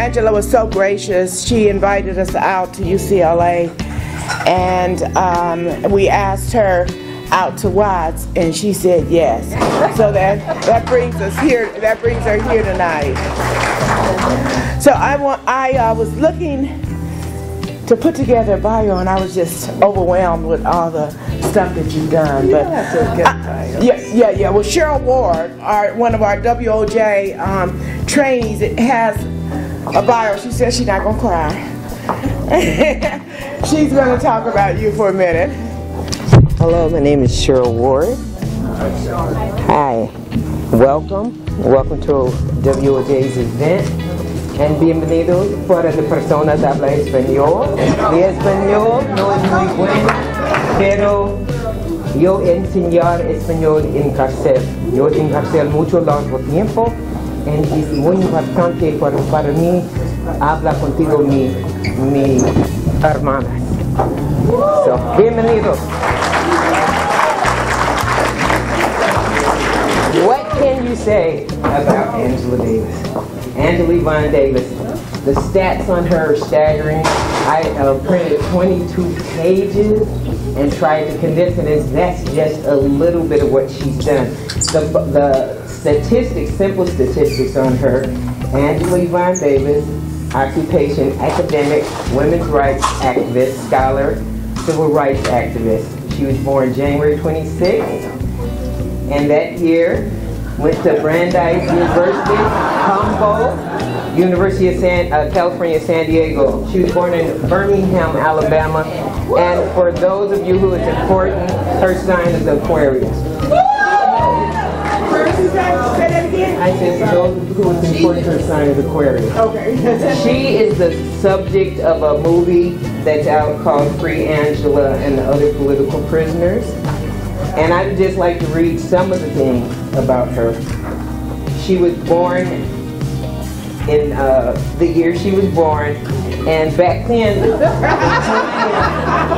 Angela was so gracious. She invited us out to UCLA, and we asked her out to Watts, and she said yes. So that brings us here. That brings her here tonight. So I was looking to put together a bio, and I was just overwhelmed with all the stuff that you've done. You but don't have to get a bio. yeah. Well, Cheryl Ward, one of our WOJ trainees, has a bio. She says she's not gonna cry. She's gonna talk about you for a minute. Hello, my name is Cheryl Ward. Hi, welcome to WOJ's event. And bienvenidos para las personas que hablan español. Mi español no es muy bueno, pero yo enseñar español en cárcel. Yo en cárcel mucho largo tiempo, y es muy importante para mí hablar contigo, mi hermanas. So, bienvenidos. What can you say about Angela Davis? Angela Yvonne Davis. The stats on her are staggering. I printed 22 pages and tried to condense it, and that's just a little bit of what she's done. The statistics, simple statistics on her: Angela Yvonne Davis, occupation, academic, women's rights activist, scholar, civil rights activist. She was born January 26th, and that year went to Brandeis University, Humboldt, University of California, San Diego. She was born in Birmingham, Alabama. And for those of you who it's important, her sign is Aquarius. I said for those of you who it's important, her sign is Aquarius. Okay. She is the subject of a movie that's out called Free Angela and the Other Political Prisoners. And I'd just like to read some of the things about her. She was born in the year she was born, and back then,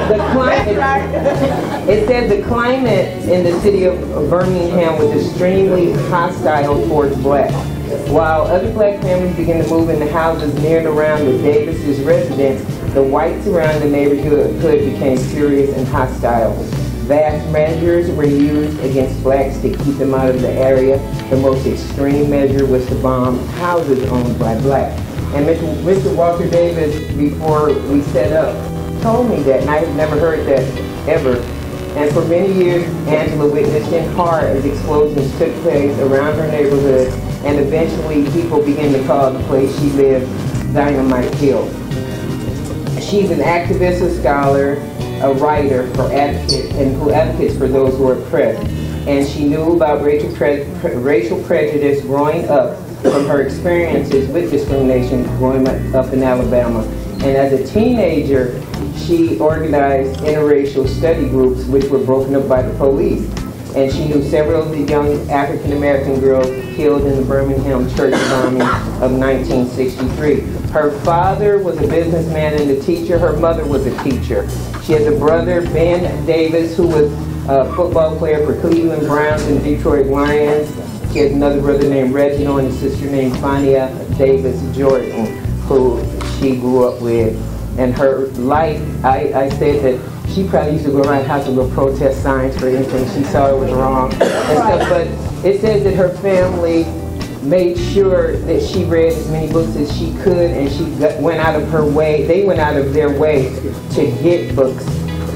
the climate, it said the climate in the city of Birmingham was extremely hostile towards blacks. While other black families began to move into houses near and around the Davis's residence, the whites around the neighborhood became furious and hostile. Vast measures were used against blacks to keep them out of the area. The most extreme measure was to bomb houses owned by blacks. And Mr. Walter Davis, before we set up, told me that, and I had never heard that ever. And for many years, Angela witnessed in horror as explosions took place around her neighborhood, and eventually people began to call the place she lived Dynamite Hill. She's an activist, a scholar, a writer for advocates, and who advocates for those who are oppressed. And she knew about racial prejudice growing up from her experiences with discrimination growing up in Alabama. And as a teenager, she organized interracial study groups which were broken up by the police. And she knew several of the young African-American girls killed in the Birmingham church bombing of 1963. Her father was a businessman and a teacher. Her mother was a teacher. She has a brother, Ben Davis, who was a football player for Cleveland Browns and Detroit Lions. She has another brother named Reginald and a sister named Fania Davis Jordan, who she grew up with. And her life, I said that she probably used to go around the house and go protest signs for anything she saw it was wrong and stuff. But it says that her family made sure that she read as many books as she could, and she went out of her way, they went out of their way to get books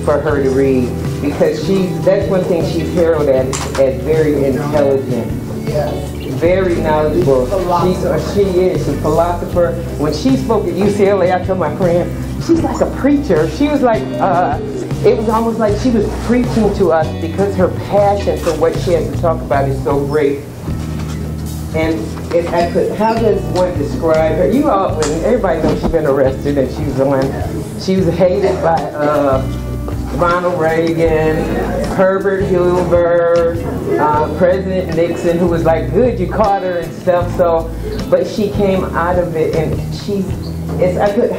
for her to read, because that's one thing she's heralded as very intelligent, very knowledgeable. She is a philosopher. When she spoke at UCLA, I told my friend, she's like a preacher. She was like, it was almost like she was preaching to us, because her passion for what she has to talk about is so great. And how does one describe her? You all, everybody knows she's been arrested, and she was hated by Ronald Reagan, Herbert Hoover, President Nixon, who was like, good, you caught her and stuff. So, but she came out of it, and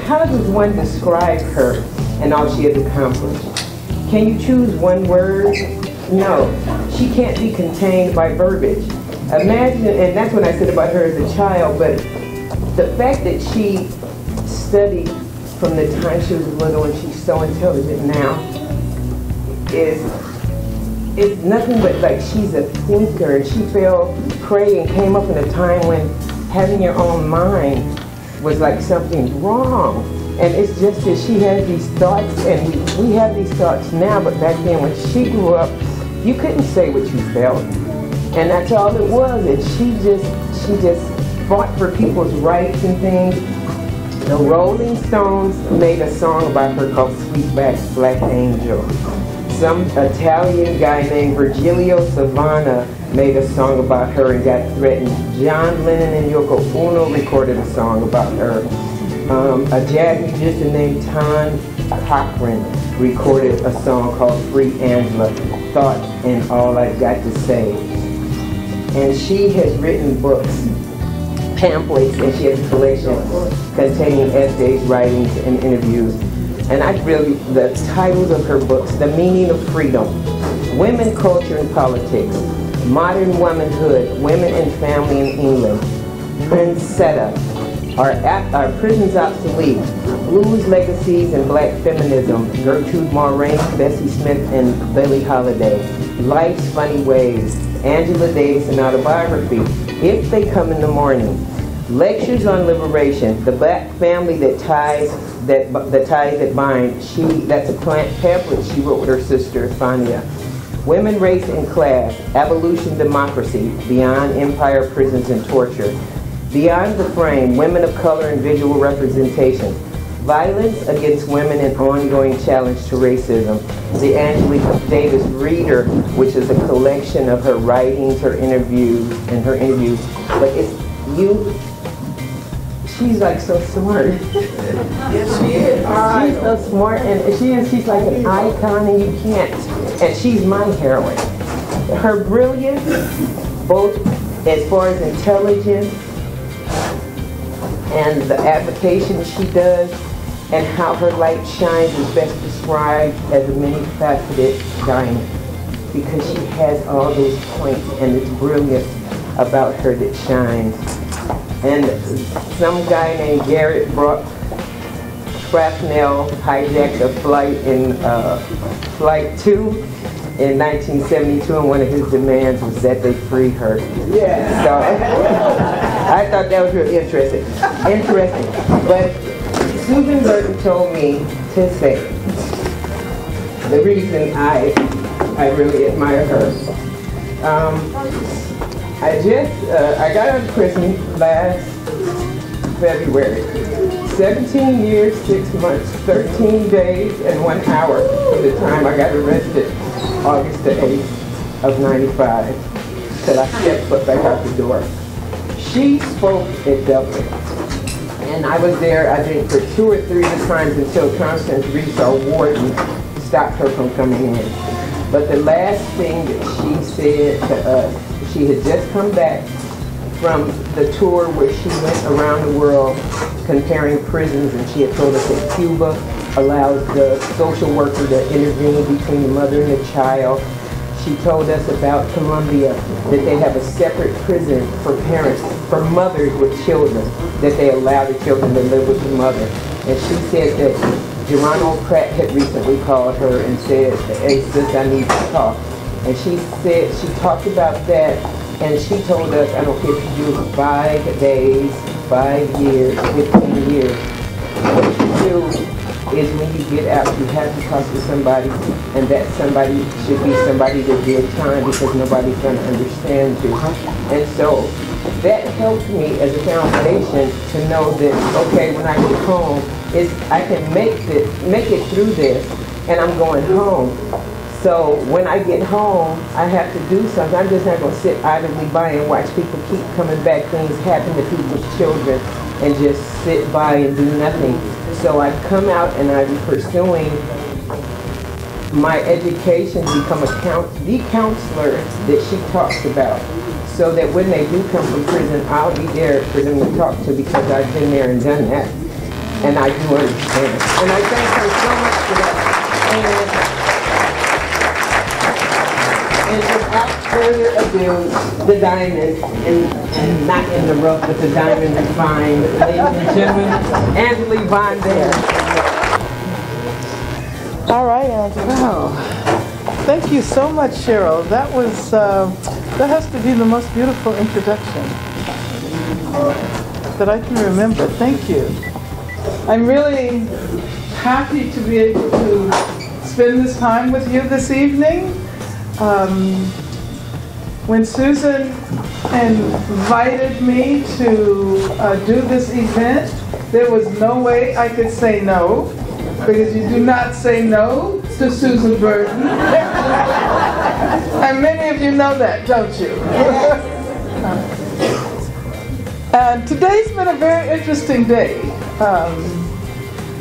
how does one describe her and all she has accomplished? Can you choose one word? No, she can't be contained by verbiage. Imagine, and that's what I said about her as a child, but the fact that she studied from the time she was little and she's so intelligent now is nothing but like she's a thinker, and she fell prey and came up in a time when having your own mind was like something wrong. And it's just that she has these thoughts, and we have these thoughts now, but back then when she grew up, you couldn't say what you felt. And that's all it was. And she just fought for people's rights and things. The Rolling Stones made a song about her called Sweetback's Black Angel. Some Italian guy named Virgilio Savana made a song about her and got threatened. John Lennon and Yoko Ono recorded a song about her. A jazz musician named Tom Cochrane recorded a song called Free Angela, Thought and All I've Got to Say. And she has written books, pamphlets, and she has a collection containing essays, writings, and interviews. And the titles of her books: The Meaning of Freedom, Women, Culture, and Politics, Modern Womanhood, Women and Family in England, Princetta, Are Prisons Obsolete, Blues, Legacies, and Black Feminism, Gertrude Moraine, Bessie Smith, and Billie Holiday, Life's Funny Ways, Angela Davis, and Autobiography, If They Come in the Morning, Lectures on Liberation, The Black Family That Ties That Bind. That's a pamphlet she wrote with her sister Fania. Women, Race, and Class, Abolition, Democracy, Beyond Empire, Prisons, and Torture. Beyond the Frame, Women of Color and Visual Representation. Violence Against Women and Ongoing Challenge to Racism. The Angela Davis Reader, which is a collection of her writings, her interviews. But she's like so smart. Yes, she is. She's so smart, and she's like an icon, and you can't. And she's my heroine. Her brilliance, both as far as intelligence and the application she does, and how her light shines, is best described as a many-faceted diamond, because she has all those points and this brilliance about her that shines. And some guy named Garrett Brock Shrapnel hijacked a flight in Flight 2 in 1972, and one of his demands was that they free her. Yeah. So I thought that was real interesting. But Susan Burton told me to say the reason I really admire her. I got out of prison last February. 17 years, 6 months, 13 days, and 1 hour from the time I got arrested, August the 8th of 95, till I stepped foot back out the door. She spoke at Dublin, and I was there, I think, for 2 or 3 times until Constance Reese, our warden, stopped her from coming in. But the last thing that she said to us, she had just come back from the tour where she went around the world comparing prisons, and she had told us that Cuba allows the social worker to intervene between the mother and the child. She told us about Colombia, that they have a separate prison for parents, for mothers with children, that they allow the children to live with the mother. And she said that Geronimo Pratt had recently called her and said, "Hey sis, I need to talk." And she said, she talked about that, and she told us, I don't care if you do 5 days, 5 years, 15 years, what you do is when you get out, you have to talk to somebody, and that somebody should be somebody that did time, because nobody's going to understand you. And so that helped me as a foundation to know that, okay, when I get home, I can make it through this, and I'm going home. So when I get home, I have to do something. I'm just not going to sit idly by and watch people keep coming back, things happen to people's children, and just sit by and do nothing. So I've come out and I'm pursuing my education to become the counselor that she talks about, so that when they do come from prison, I'll be there for them to talk to, because I've been there and done that. And I do understand. And I thank her so much for that. And without further ado, the diamond, and not in the rough, but the diamond refined, ladies and gentlemen, Angela Von Dare. All right, Angela. Wow. Thank you so much, Cheryl. That was, that has to be the most beautiful introduction that I can remember. Thank you. I'm really happy to be able to spend this time with you this evening. When Susan invited me to do this event, there was no way I could say no, because you do not say no to Susan Burton. And many of you know that, don't you? And today's been a very interesting day.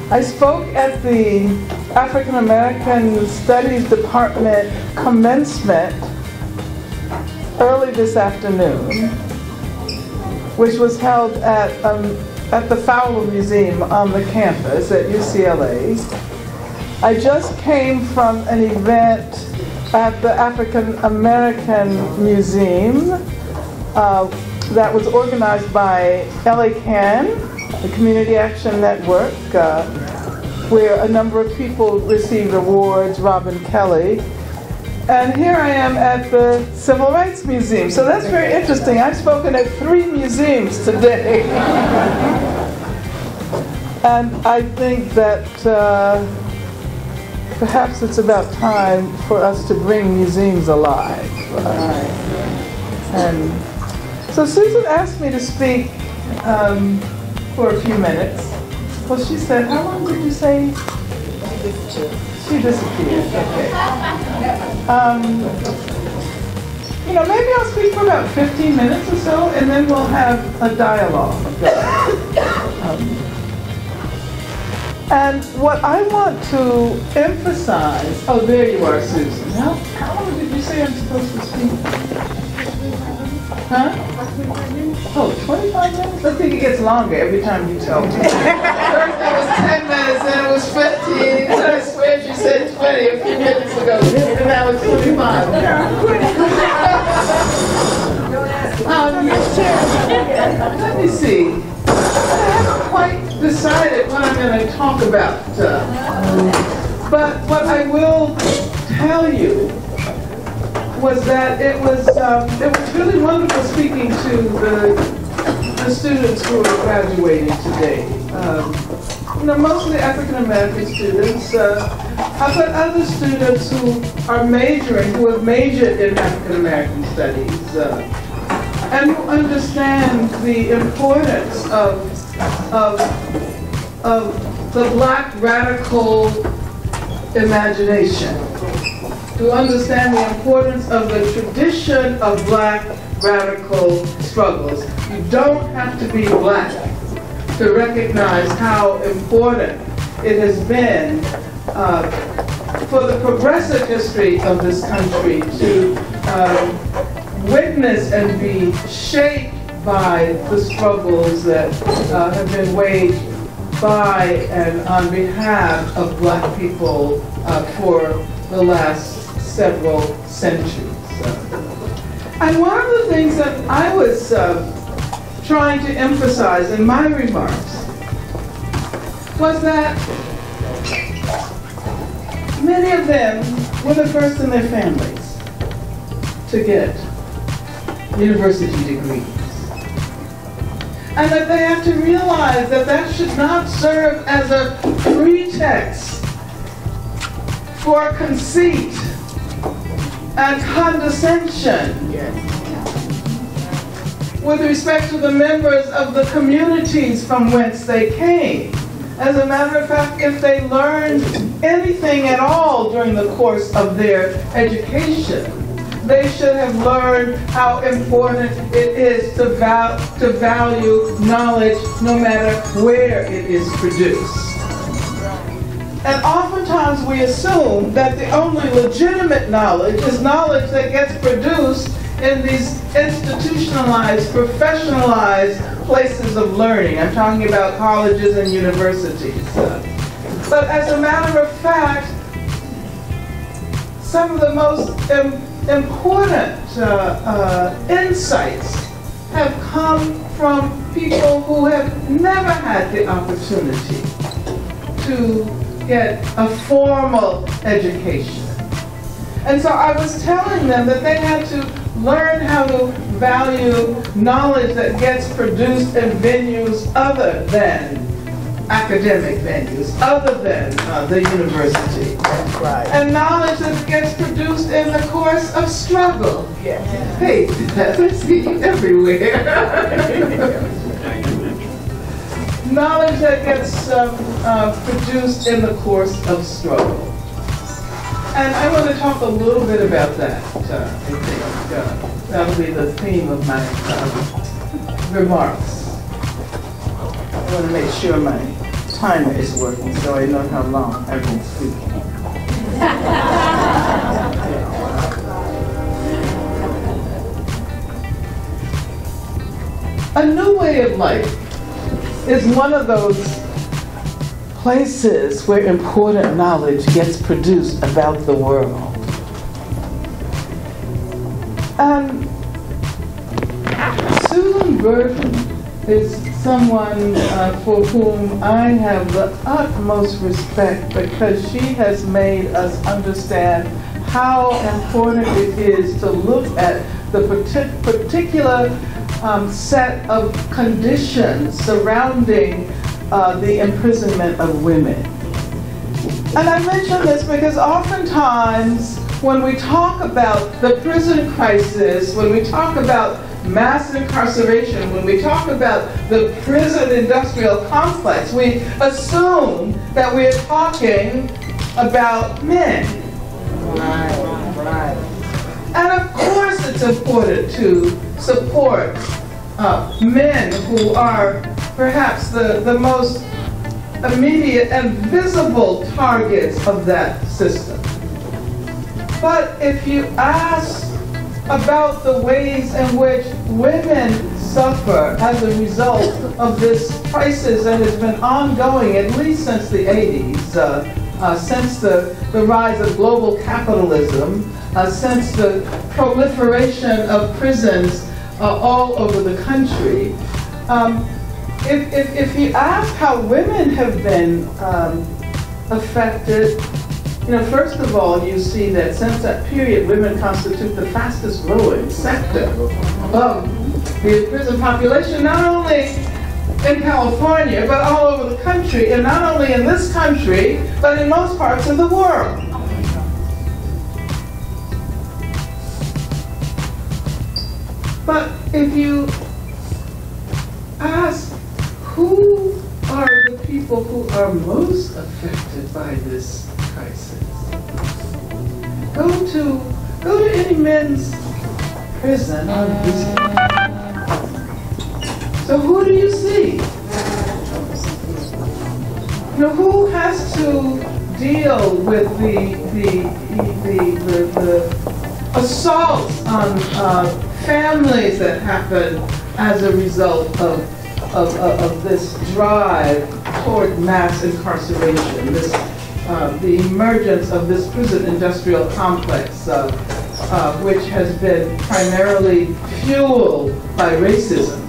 I spoke at the African American Studies Department commencement early this afternoon, which was held at the Fowler Museum on the campus at UCLA. I just came from an event at the African American Museum that was organized by LA CAN, the Community Action Network, where a number of people received awards, Robin Kelly. And here I am at the Civil Rights Museum. So that's very interesting. I've spoken at 3 museums today. And I think that perhaps it's about time for us to bring museums alive. And so Susan asked me to speak for a few minutes. Well, she said, how long did you say? She disappeared. Okay. You know, maybe I'll speak for about 15 minutes or so, and then we'll have a dialogue. And what I want to emphasize, oh, there you are, Susan. How long did you say I'm supposed to speak? Huh? Oh, 25 minutes? I think it gets longer every time you tell me. First it was 10 minutes, then it was 15, so I swear she said 20 a few minutes ago, and now it's 25. Let me see. I haven't quite decided what I'm going to talk about. But what I will tell you was that it was really wonderful speaking to the students who are graduating today. You know, mostly African American students, but other students who are majoring, who have majored in African American studies, and who understand the importance of the Black radical imagination, to understand the importance of the tradition of Black radical struggles. You don't have to be Black to recognize how important it has been for the progressive history of this country to witness and be shaped by the struggles that have been waged by and on behalf of Black people for the last several centuries. And one of the things that I was trying to emphasize in my remarks was that many of them were the first in their families to get university degrees. And that they have to realize that that should not serve as a pretext for conceit and condescension with respect to the members of the communities from whence they came. As a matter of fact, if they learned anything at all during the course of their education, they should have learned how important it is to value knowledge no matter where it is produced. And oftentimes we assume that the only legitimate knowledge is knowledge that gets produced in these institutionalized, professionalized places of learning. I'm talking about colleges and universities. But as a matter of fact, some of the most important insights have come from people who have never had the opportunity to get a formal education. And so I was telling them that they had to learn how to value knowledge that gets produced in venues other than academic venues, other than the university. That's right. And knowledge that gets produced in the course of struggle. Yes. Hey, I see you everywhere. Knowledge that gets produced in the course of struggle. And I want to talk a little bit about that. I think that'll be the theme of my remarks. I want to make sure my timer is working so I know how long I've been speaking. A new way of life is one of those places where important knowledge gets produced about the world. And Susan Burton is someone for whom I have the utmost respect because she has made us understand how important it is to look at the particular set of conditions surrounding the imprisonment of women. And I mention this because oftentimes when we talk about the prison crisis, when we talk about mass incarceration, when we talk about the prison industrial complex, we assume that we're talking about men. Right. And of course it's important to support men who are perhaps the most immediate and visible targets of that system. But if you ask about the ways in which women suffer as a result of this crisis that has been ongoing at least since the 80s, since the rise of global capitalism, since the proliferation of prisons all over the country, if you ask how women have been affected, first of all, you see that since that period, women constitute the fastest growing sector of the prison population, not only in California, but all over the country, and not only in this country, but in most parts of the world. But if you ask who are the people who are most affected by this crisis, go to any men's prison on Houston. So who do you see? Who has to deal with the assaults on families that happen as a result of this drive toward mass incarceration, the emergence of this prison industrial complex, which has been primarily fueled by racism.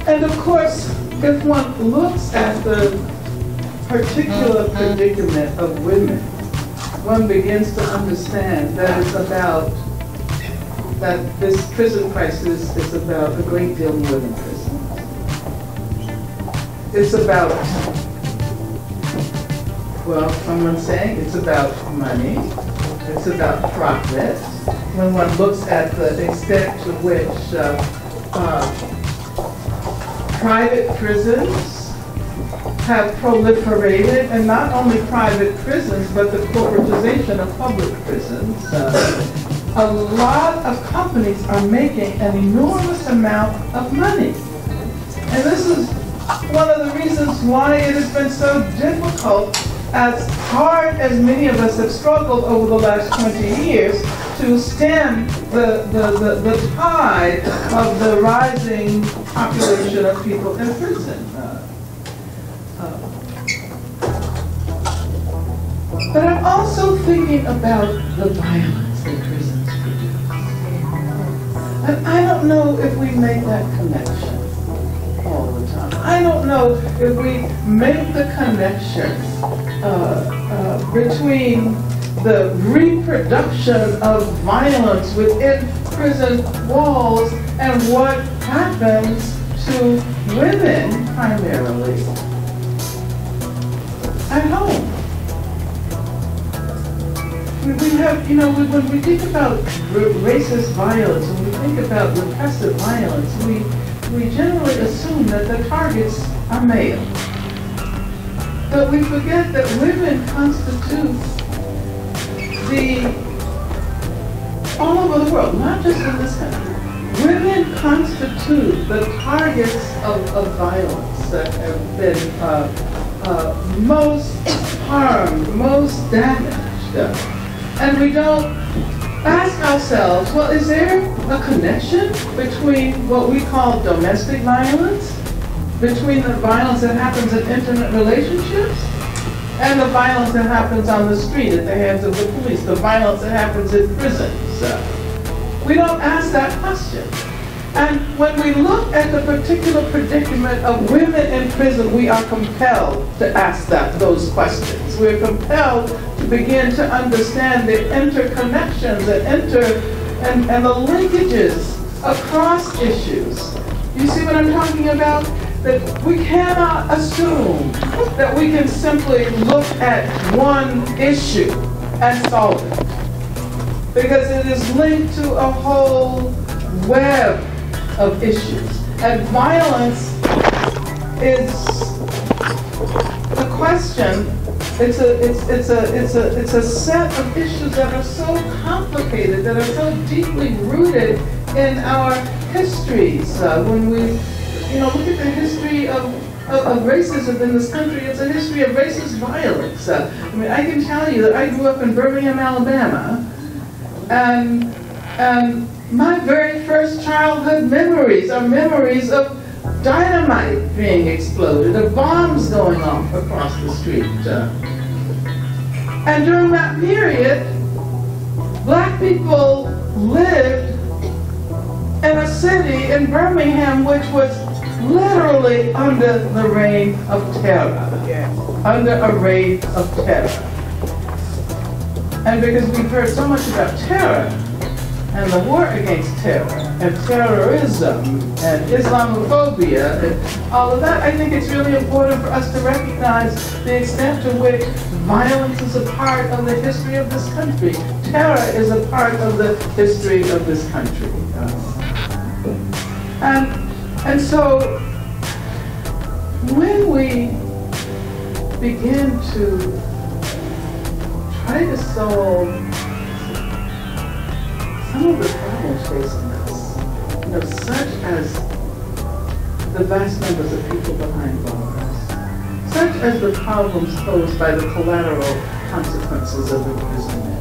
And of course, if one looks at the particular predicament of women, one begins to understand that that this prison crisis is about a great deal more than prison. It's about, well, someone's saying it's about money, it's about profit. When one looks at the extent to which private prisons have proliferated, and not only private prisons, but the corporatization of public prisons. A lot of companies are making an enormous amount of money. And this is one of the reasons why it has been so difficult, as hard as many of us have struggled over the last 20 years, to stem the tide of the rising population of people in prison. But I'm also thinking about the violence that prisons produce. And I don't know if we make that connection all the time. I don't know if we make the connection between the reproduction of violence within prison walls and what happens to women primarily at home. We have, you know, when we think about racist violence, when we think about repressive violence, we generally assume that the targets are male. But we forget that women constitute all over the world, not just in this country. Women constitute the targets of violence that have been most harmed, most damaged. And we don't ask ourselves, well, is there a connection between what we call domestic violence, between the violence that happens in intimate relationships, and the violence that happens on the street at the hands of the police, the violence that happens in prisons? We don't ask that question. And when we look at the particular predicament of women in prison, we are compelled to ask those questions. We're compelled to begin to understand the interconnections and the linkages across issues. You see what I'm talking about? That we cannot assume that we can simply look at one issue and solve it, because it is linked to a whole web of issues. And violence is a question. It's a set of issues that are so complicated, that are so deeply rooted in our histories. When we, look at the history of racism in this country, it's a history of racist violence. I can tell you that I grew up in Birmingham, Alabama, and my very first childhood memories are memories of dynamite being exploded, of bombs going off across the street. And during that period, black people lived in a city in Birmingham which was literally under the reign of terror. Under a reign of terror. And because we've heard so much about terror, and the war against terror, and terrorism, and Islamophobia, and all of that, I think it's really important for us to recognize the extent to which violence is a part of the history of this country. Terror is a part of the history of this country. And so, when we begin to try to solve some of the problems facing us, such as the vast numbers of people behind bars, such as the problems posed by the collateral consequences of imprisonment.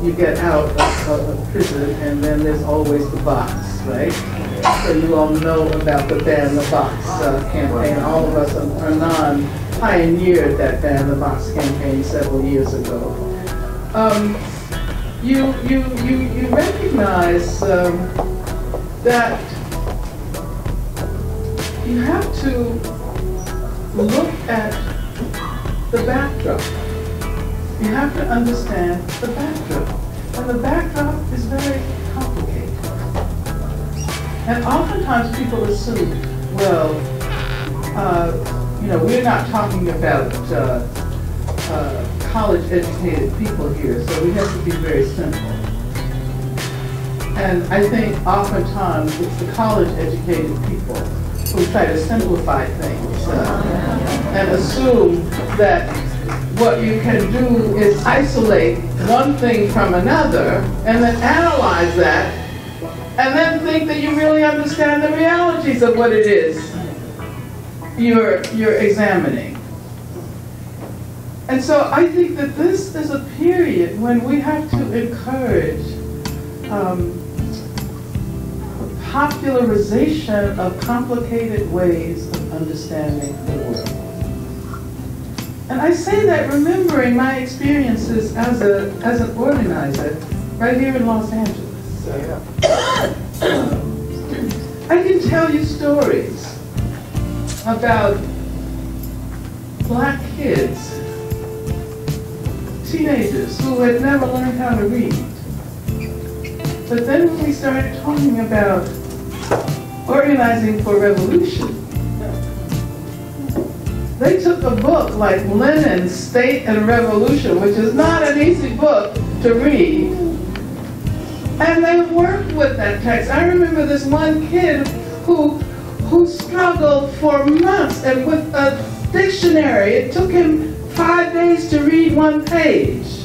You get out of prison, and then there's always the box, right? So you all know about the Ban the Box campaign. All of us Anon pioneered that Ban the Box campaign several years ago. You recognize that you have to look at the backdrop. You have to understand the backdrop. And the backdrop is very complicated. And oftentimes people assume, well, we're not talking about college-educated people here, so we have to be very simple. And I think oftentimes it's the college-educated people who try to simplify things and assume that what you can do is isolate one thing from another and then analyze that and then think that you really understand the realities of what it is you're examining. And so I think that this is a period when we have to encourage popularization of complicated ways of understanding the world. And I say that remembering my experiences as an organizer right here in Los Angeles. I can tell you stories about black kids, teenagers who had never learned how to read. But then when we started talking about organizing for revolution, they took a book like Lenin's State and Revolution, which is not an easy book to read, and they worked with that text. I remember this one kid who struggled for months, and with a dictionary, it took him 5 days to read one page.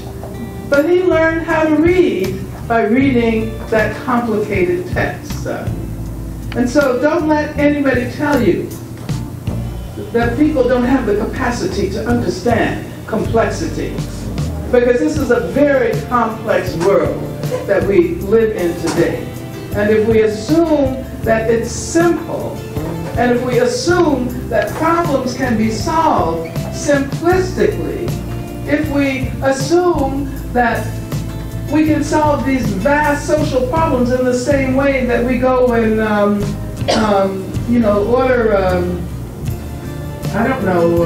But he learned how to read by reading that complicated text. And so don't let anybody tell you that people don't have the capacity to understand complexity, because this is a very complex world that we live in today. And if we assume that it's simple, and if we assume that problems can be solved simplistically, if we assume that we can solve these vast social problems in the same way that we go and, order, I don't know,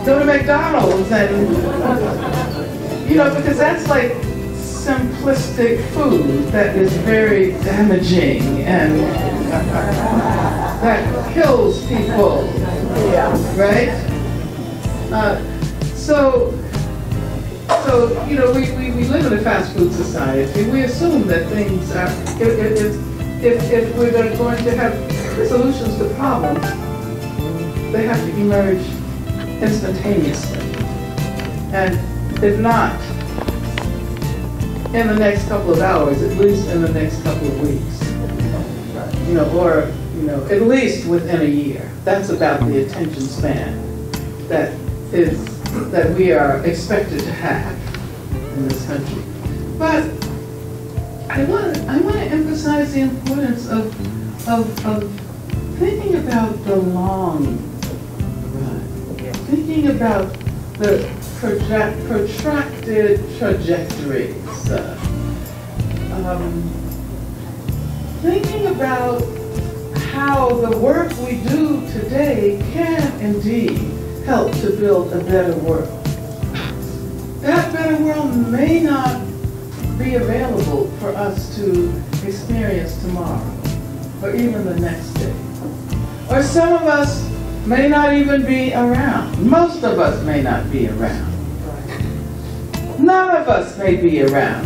go to McDonald's and, because that's like simplistic food that is very damaging and that kills people, right? So we live in a fast food society. We assume that things are, if we're going to have solutions to problems, they have to emerge instantaneously. And if not, in the next couple of hours, at least in the next couple of weeks, or at least within a year. That's about the attention span that we are expected to have in this country. But I want to emphasize the importance of thinking about the long run, thinking about the protracted trajectories, thinking about how the work we do today can indeed help to build a better world. That better world may not be available for us to experience tomorrow, or even the next day. Or some of us may not even be around. Most of us may not be around. None of us may be around.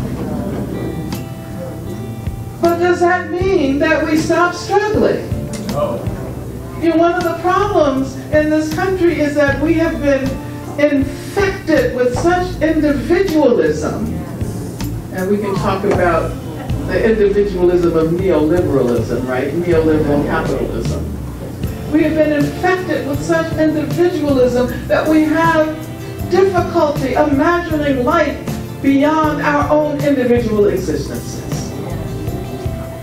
But does that mean that we stop struggling? No. One of the problems in this country is that we have been infected with such individualism, and we can talk about the individualism of neoliberalism, right? Neoliberal capitalism. We have been infected with such individualism that we have difficulty imagining life beyond our own individual existences.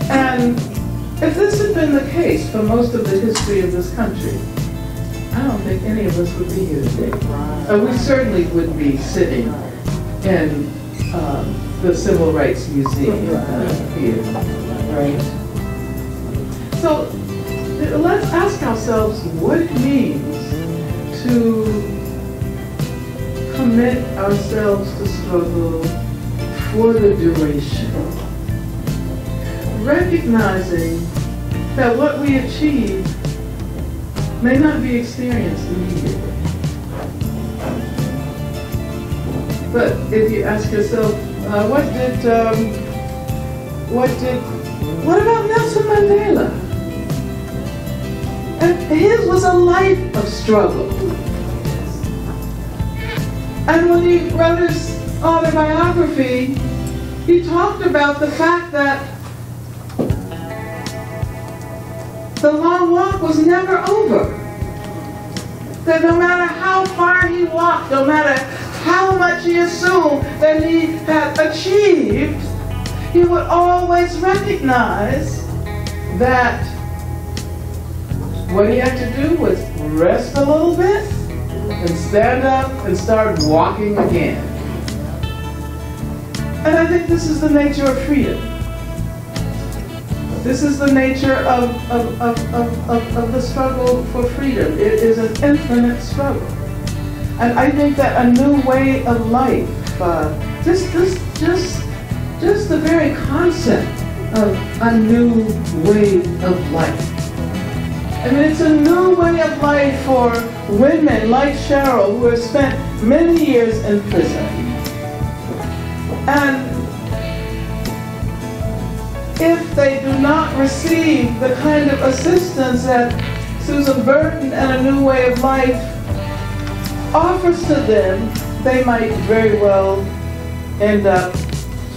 And if this had been the case for most of the history of this country, I don't think any of us would be here today. We certainly would be sitting in the Civil Rights Museum here, right? So let's ask ourselves what it means to commit ourselves to struggle for the duration, recognizing that what we achieve may not be experienced immediately. But if you ask yourself, what about Nelson Mandela? And his was a life of struggle. And when he wrote his autobiography, he talked about the fact that the long walk was never over. That no matter how far he walked, no matter how much he assumed that he had achieved, he would always recognize that What he had to do was rest a little bit and stand up and start walking again. And I think this is the nature of freedom. This is the nature of the struggle for freedom. It is an infinite struggle. And I think that a new way of life, just the very concept of a new way of life. I mean, it's a new way of life for women like Cheryl, who have spent many years in prison. And if they do not receive the kind of assistance that Susan Burton and A New Way of Life offers to them, they might very well end up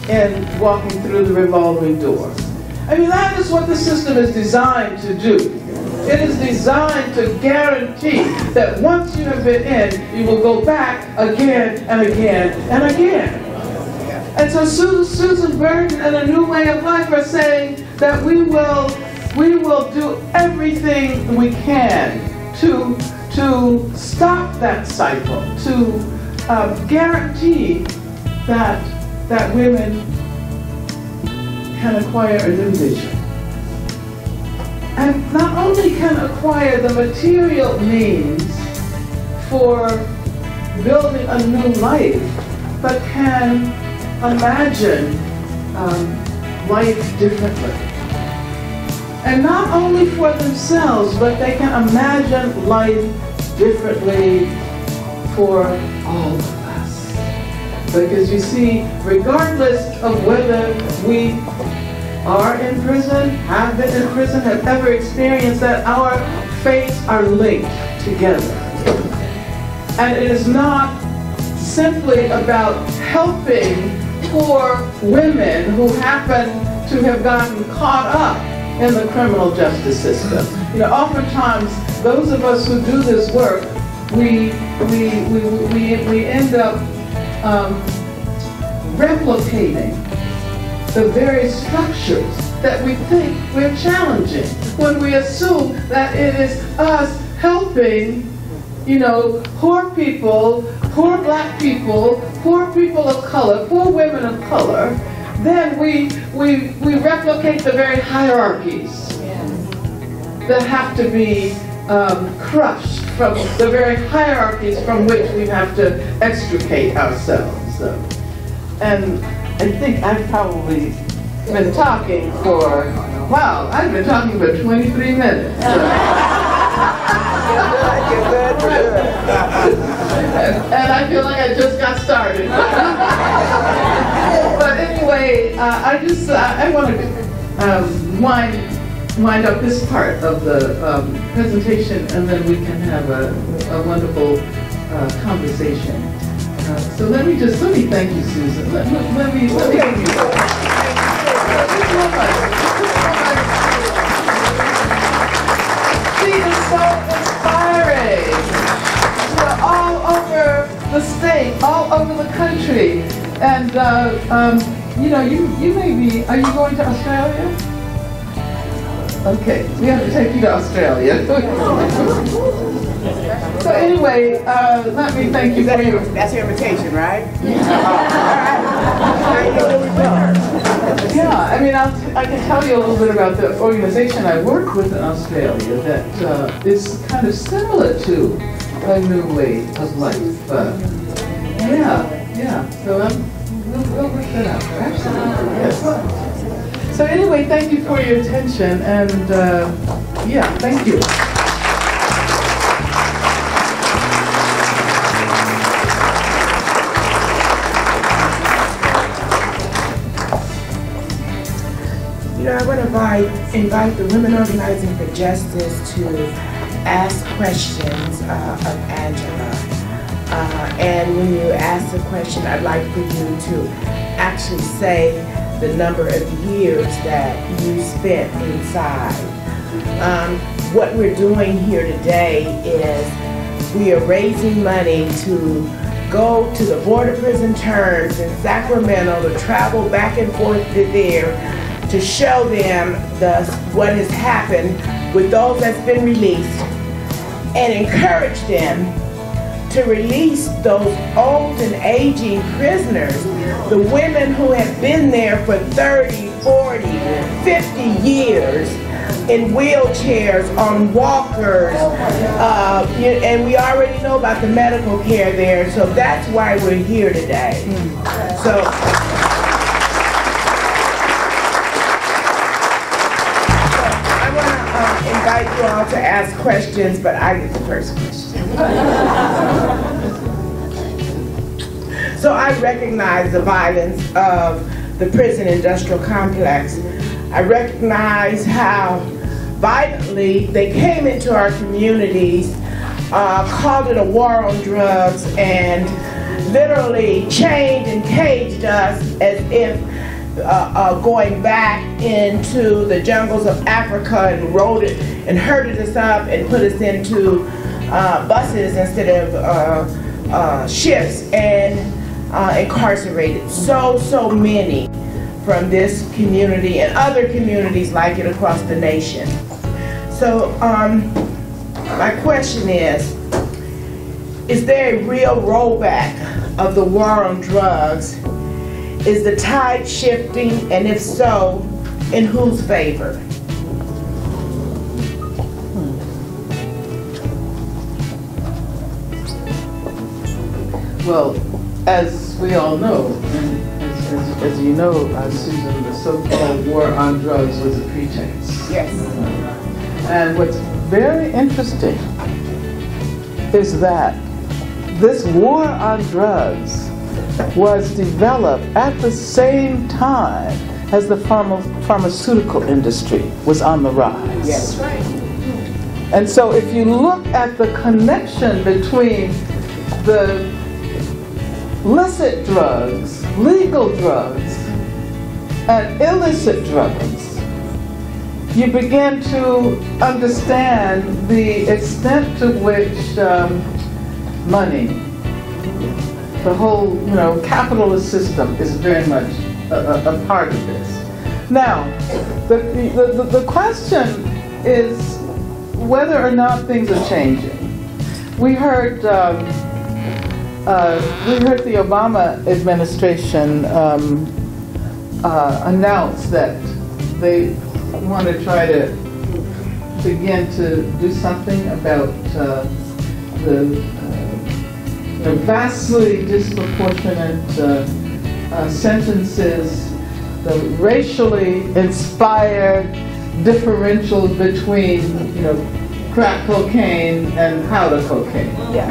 in walking through the revolving door. I mean, that is what the system is designed to do. It is designed to guarantee that once you have been in, you will go back again and again and again. And so Susan Burton and A New Way of Life are saying that we will do everything we can to stop that cycle, to guarantee that women can acquire a new vision. And not only can acquire the material means for building a new life, but can imagine life differently. And not only for themselves, but they can imagine life differently for all of us. Because you see, regardless of whether we are in prison, have been in prison, have ever experienced that, our fates are linked together. And it is not simply about helping poor women who happen to have gotten caught up in the criminal justice system. You know, oftentimes those of us who do this work, we end up replicating the very structures that we think we're challenging when we assume that it is us helping, you know, poor people, poor black people, poor people of color, poor women of color. Then we replicate the very hierarchies that have to be crushed, from the very hierarchies from which we have to extricate ourselves. And I think I've probably been talking for, wow, I've been talking for 23 minutes. And I feel like I just got started. But anyway, I want to wind up this part of the presentation, and then we can have a wonderful conversation. So let me thank you, Susan. Let me thank you. Thank you so much. She is so inspiring. We're all over the state, all over the country. And, you know, you may be, are you going to Australia? Okay, we have to take you to Australia. So anyway, let me thank you for your... That's your invitation, right? Yeah, I mean, I can tell you a little bit about the organization I work with in Australia that is kind of similar to A New Way of Life. Yeah, so we'll work that out. Absolutely, yes. So anyway, thank you for your attention, and yeah, thank you. You know, I want to invite the Women Organizing for Justice to ask questions of Angela. And when you ask the question, I'd like for you to actually say the number of years that you spent inside. What we're doing here today is we are raising money to go to the Board of Prison Terms in Sacramento, to travel back and forth to there, to show them what has happened with those that's been released and encourage them to release those old and aging prisoners, the women who have been there for 30, 40, 50 years in wheelchairs, on walkers, and we already know about the medical care there, so that's why we're here today. So I want to invite you all to ask questions, but I get the first question. So I recognize the violence of the prison industrial complex. I recognize how violently they came into our communities, called it a war on drugs, and literally chained and caged us as if going back into the jungles of Africa and rode it and herded us up and put us into buses instead of ships and incarcerated so many from this community and other communities like it across the nation. So my question is there a real rollback of the war on drugs? Is the tide shifting, and if so, in whose favor? Well, as we all know, and as you know, Susan, the so-called war on drugs was a pretense. Yes. And what's very interesting is that this war on drugs was developed at the same time as the pharmaceutical industry was on the rise. Yes. And so if you look at the connection between the licit drugs, legal drugs, and illicit drugs, you begin to understand the extent to which money, the whole, capitalist system is very much a part of this. Now, the question is whether or not things are changing. We heard the Obama administration announce that they want to try to begin to do something about the vastly disproportionate sentences, the racially inspired differentials between, crack cocaine and powder cocaine. Yeah,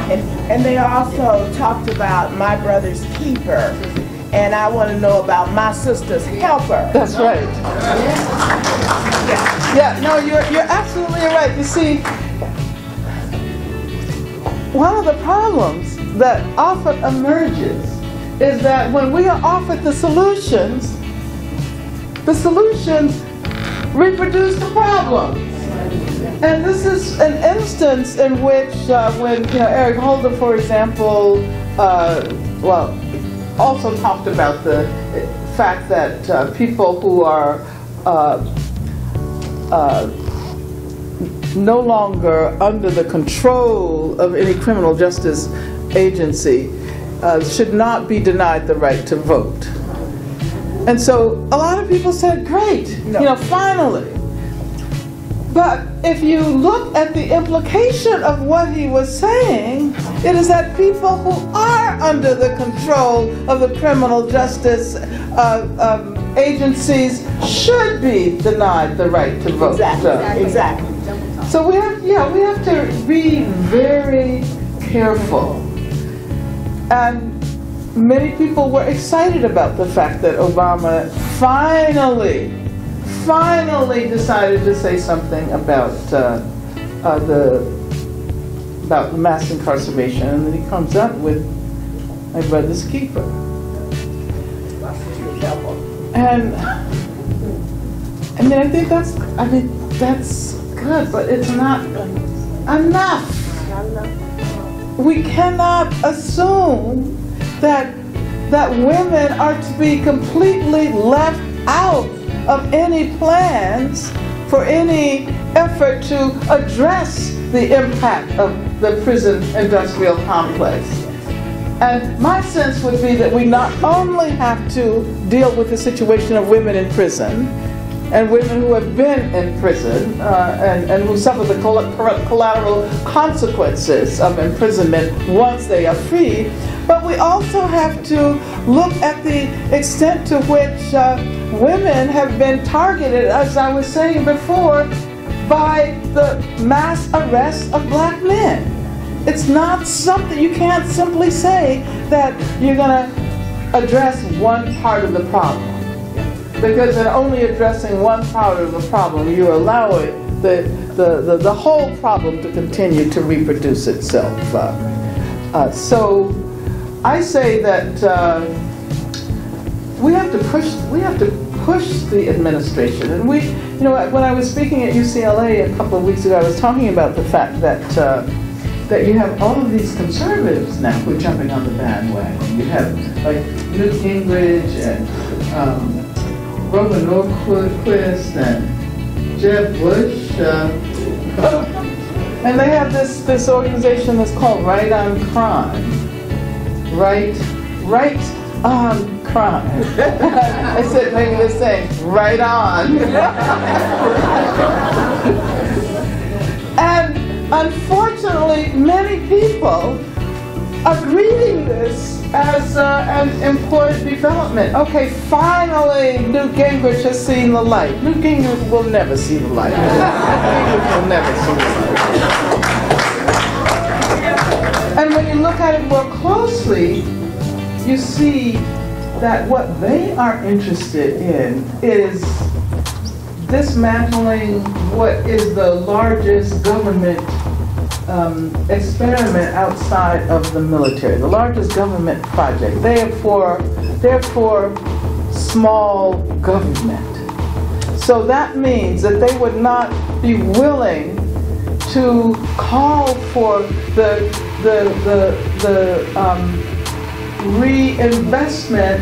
and they also talked about my brother's keeper, and I want to know about my sister's helper. That's right. Yeah, no, you're absolutely right. You see, one of the problems that often emerges is that when we are offered the solutions reproduce the problems. And this is an instance in which, when Eric Holder, for example, also talked about the fact that people who are no longer under the control of any criminal justice agency should not be denied the right to vote. And so a lot of people said, great, finally. But if you look at the implication of what he was saying, it is that people who are under the control of the criminal justice agencies should be denied the right to vote. Exactly. So we have to be very careful. And many people were excited about the fact that Obama finally decided to say something about the mass incarceration, and then he comes up with my brother's keeper. And I think that's good, but it's not enough. We cannot assume that women are to be completely left out of any plans for any effort to address the impact of the prison industrial complex. And my sense would be that we not only have to deal with the situation of women in prison, and women who have been in prison and who suffer the collateral consequences of imprisonment once they are free, but we also have to look at the extent to which women have been targeted, as I was saying before, by the mass arrest of black men. It's not something, you can't simply say that you're going to address one part of the problem. Because in only addressing one part of the problem, you're allowing the whole problem to continue to reproduce itself. So I say that we have to push the administration. And when I was speaking at UCLA a couple of weeks ago, I was talking about the fact that that you have all of these conservatives now who are jumping on the bandwagon. You have like Newt Gingrich and Grover Norquist and Jeb Bush, and they have this organization that's called Right on Crime. Right on Crime. I said maybe they're saying right on. And unfortunately, many people are greeting this as an important development. Okay, finally Newt Gingrich has seen the light. Newt Gingrich will never see the light. Newt Gingrich will never see the light. And when you look at it more closely, you see that what they are interested in is dismantling what is the largest government experiment outside of the military, the largest government project. Therefore, small government. So that means that they would not be willing to call for the reinvestment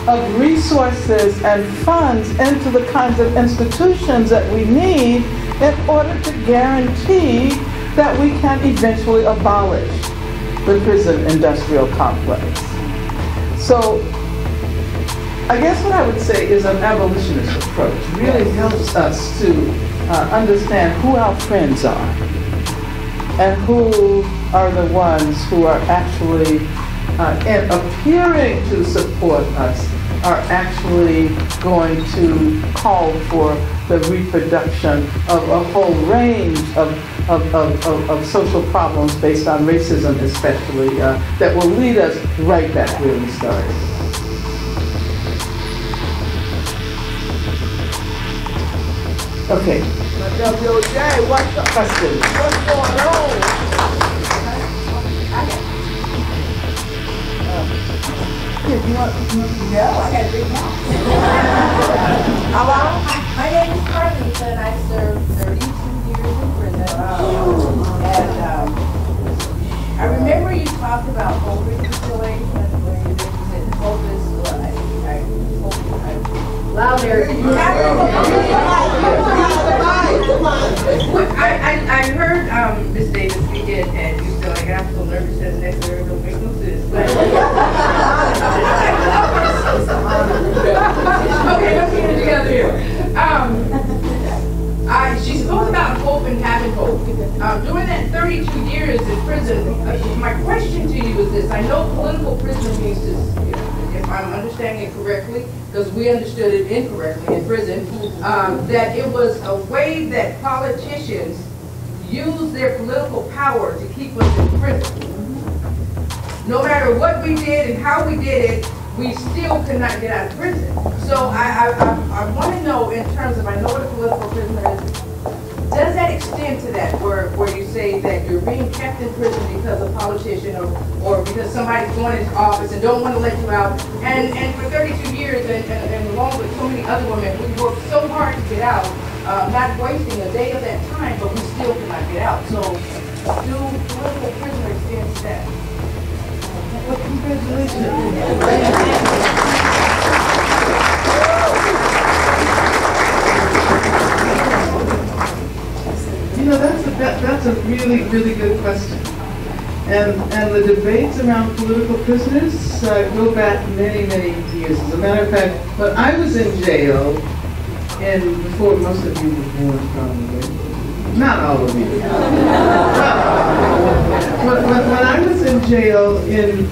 of resources and funds into the kinds of institutions that we need in order to guarantee that we can eventually abolish the prison industrial complex. So I guess what I would say is an abolitionist approach really helps us to understand who our friends are and who are the ones who are actually, in appearing to support us, are actually going to call for the reproduction of a whole range of social problems based on racism especially, that will lead us right back where we started. Okay. WJ, what's the question? What's going on? Yeah, I got a big mouth. Hello? My name is Carlita, and I served 32 years in prison. And I remember you talked about over-installation, where you said focus. Louder. I heard Ms. Davis speaking, and you said, like, I'm so nervous that the next word don't make no sense. But okay, let's get it together here. She spoke about hope and having hope. During that 32 years in prison, my question to you is this. I know political prisoner means this, if I'm understanding it correctly, because we understood it incorrectly in prison, that it was a way that politicians use their political power to keep us in prison. No matter what we did and how we did it, we still could not get out of prison. So I want to know, in terms of, I know what a political prisoner is, does that extend to that, where you say that you're being kept in prison because a politician or because somebody's going into office and don't want to let you out? And for 32 years, and along with so many other women, we worked so hard to get out, not wasting a day of that time, but we still could not get out. So do political prisoners extend to that? really, really good question. And the debates around political prisoners go back many, many years. As a matter of fact, when I was in jail, and before most of you were born probably, not all of you. When I was in jail in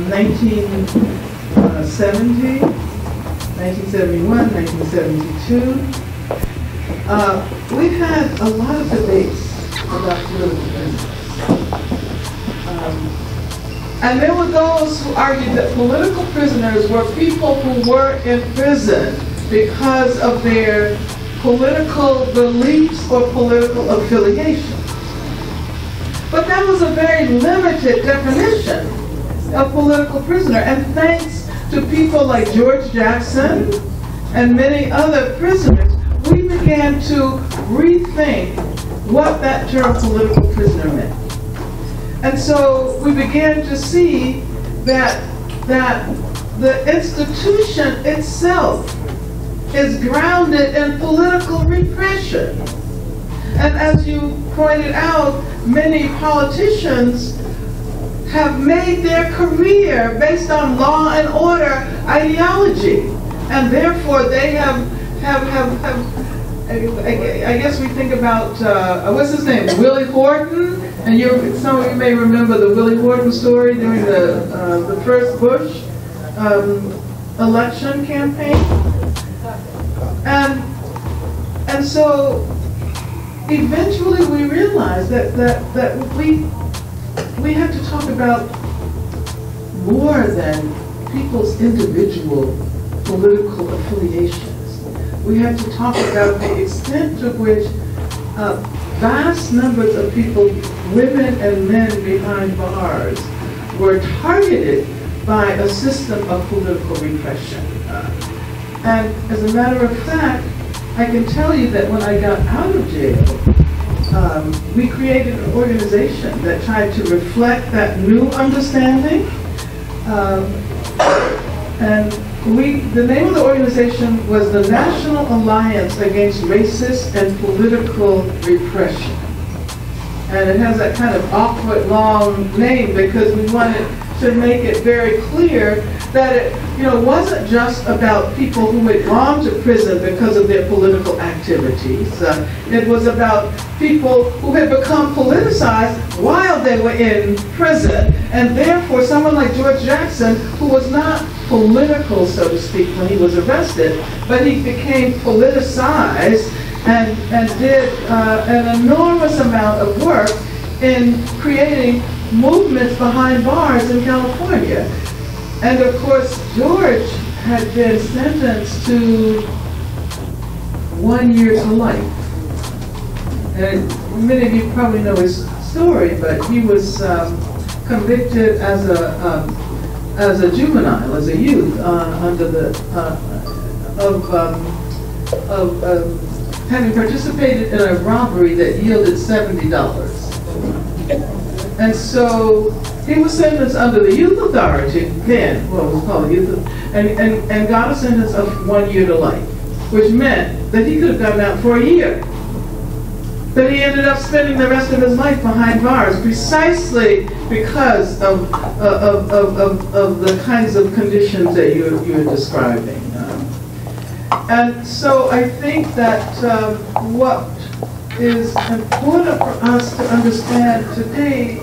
1970, 1971, 1972, we had a lot of debates about political prisoners. And there were those who argued that political prisoners were people who were in prison because of their political beliefs or political affiliation. But that was a very limited definition of political prisoner. And thanks to people like George Jackson and many other prisoners, we began to rethink what that term political prisoner meant. And so we began to see that the institution itself is grounded in political repression. And as you pointed out, many politicians have made their career based on law and order ideology. And therefore they have I guess we think about, what's his name, Willie Horton? And some of you may remember the Willie Horton story during the first Bush election campaign. And so eventually we realized that we have to talk about more than people's individual political affiliations. We have to talk about the extent to which vast numbers of people, women and men behind bars, were targeted by a system of political repression. And as a matter of fact, I can tell you that when I got out of jail, we created an organization that tried to reflect that new understanding. And the name of the organization was the National Alliance Against Racist and Political Repression. And it has that kind of awkward long name because we wanted to make it very clear that it wasn't just about people who had gone to prison because of their political activities. It was about people who had become politicized while they were in prison. And therefore, someone like George Jackson, who was not political, so to speak, when he was arrested, but he became politicized and did an enormous amount of work in creating movements behind bars in California. And of course, George had been sentenced to 1 year to life. And many of you probably know his story, but he was convicted as a juvenile, as a youth, under the of having participated in a robbery that yielded $70. And so he was sentenced under the Youth Authority, then, what was called Youth, and got a sentence of 1 year to life, which meant that he could have gotten out for a year. But he ended up spending the rest of his life behind bars precisely because of the kinds of conditions that you're describing. And so I think that what is important for us to understand today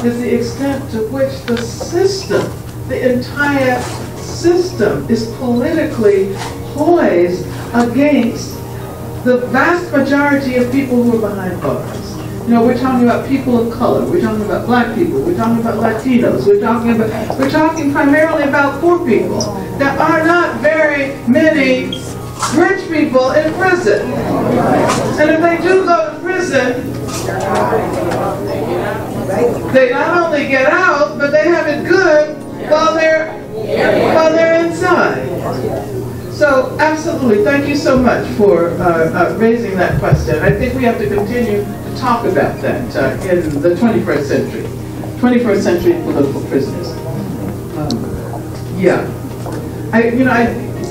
is the extent to which the system, the entire system, is politically poised against the vast majority of people who are behind bars. We're talking about people of color, we're talking about black people, we're talking about Latinos, we're talking primarily about poor people. There are not very many rich people in prison. And if they do go to prison, they not only get out, but they have it good while they're inside. So absolutely, thank you so much for raising that question. I think we have to continue to talk about that in the 21st century. 21st century political prisoners.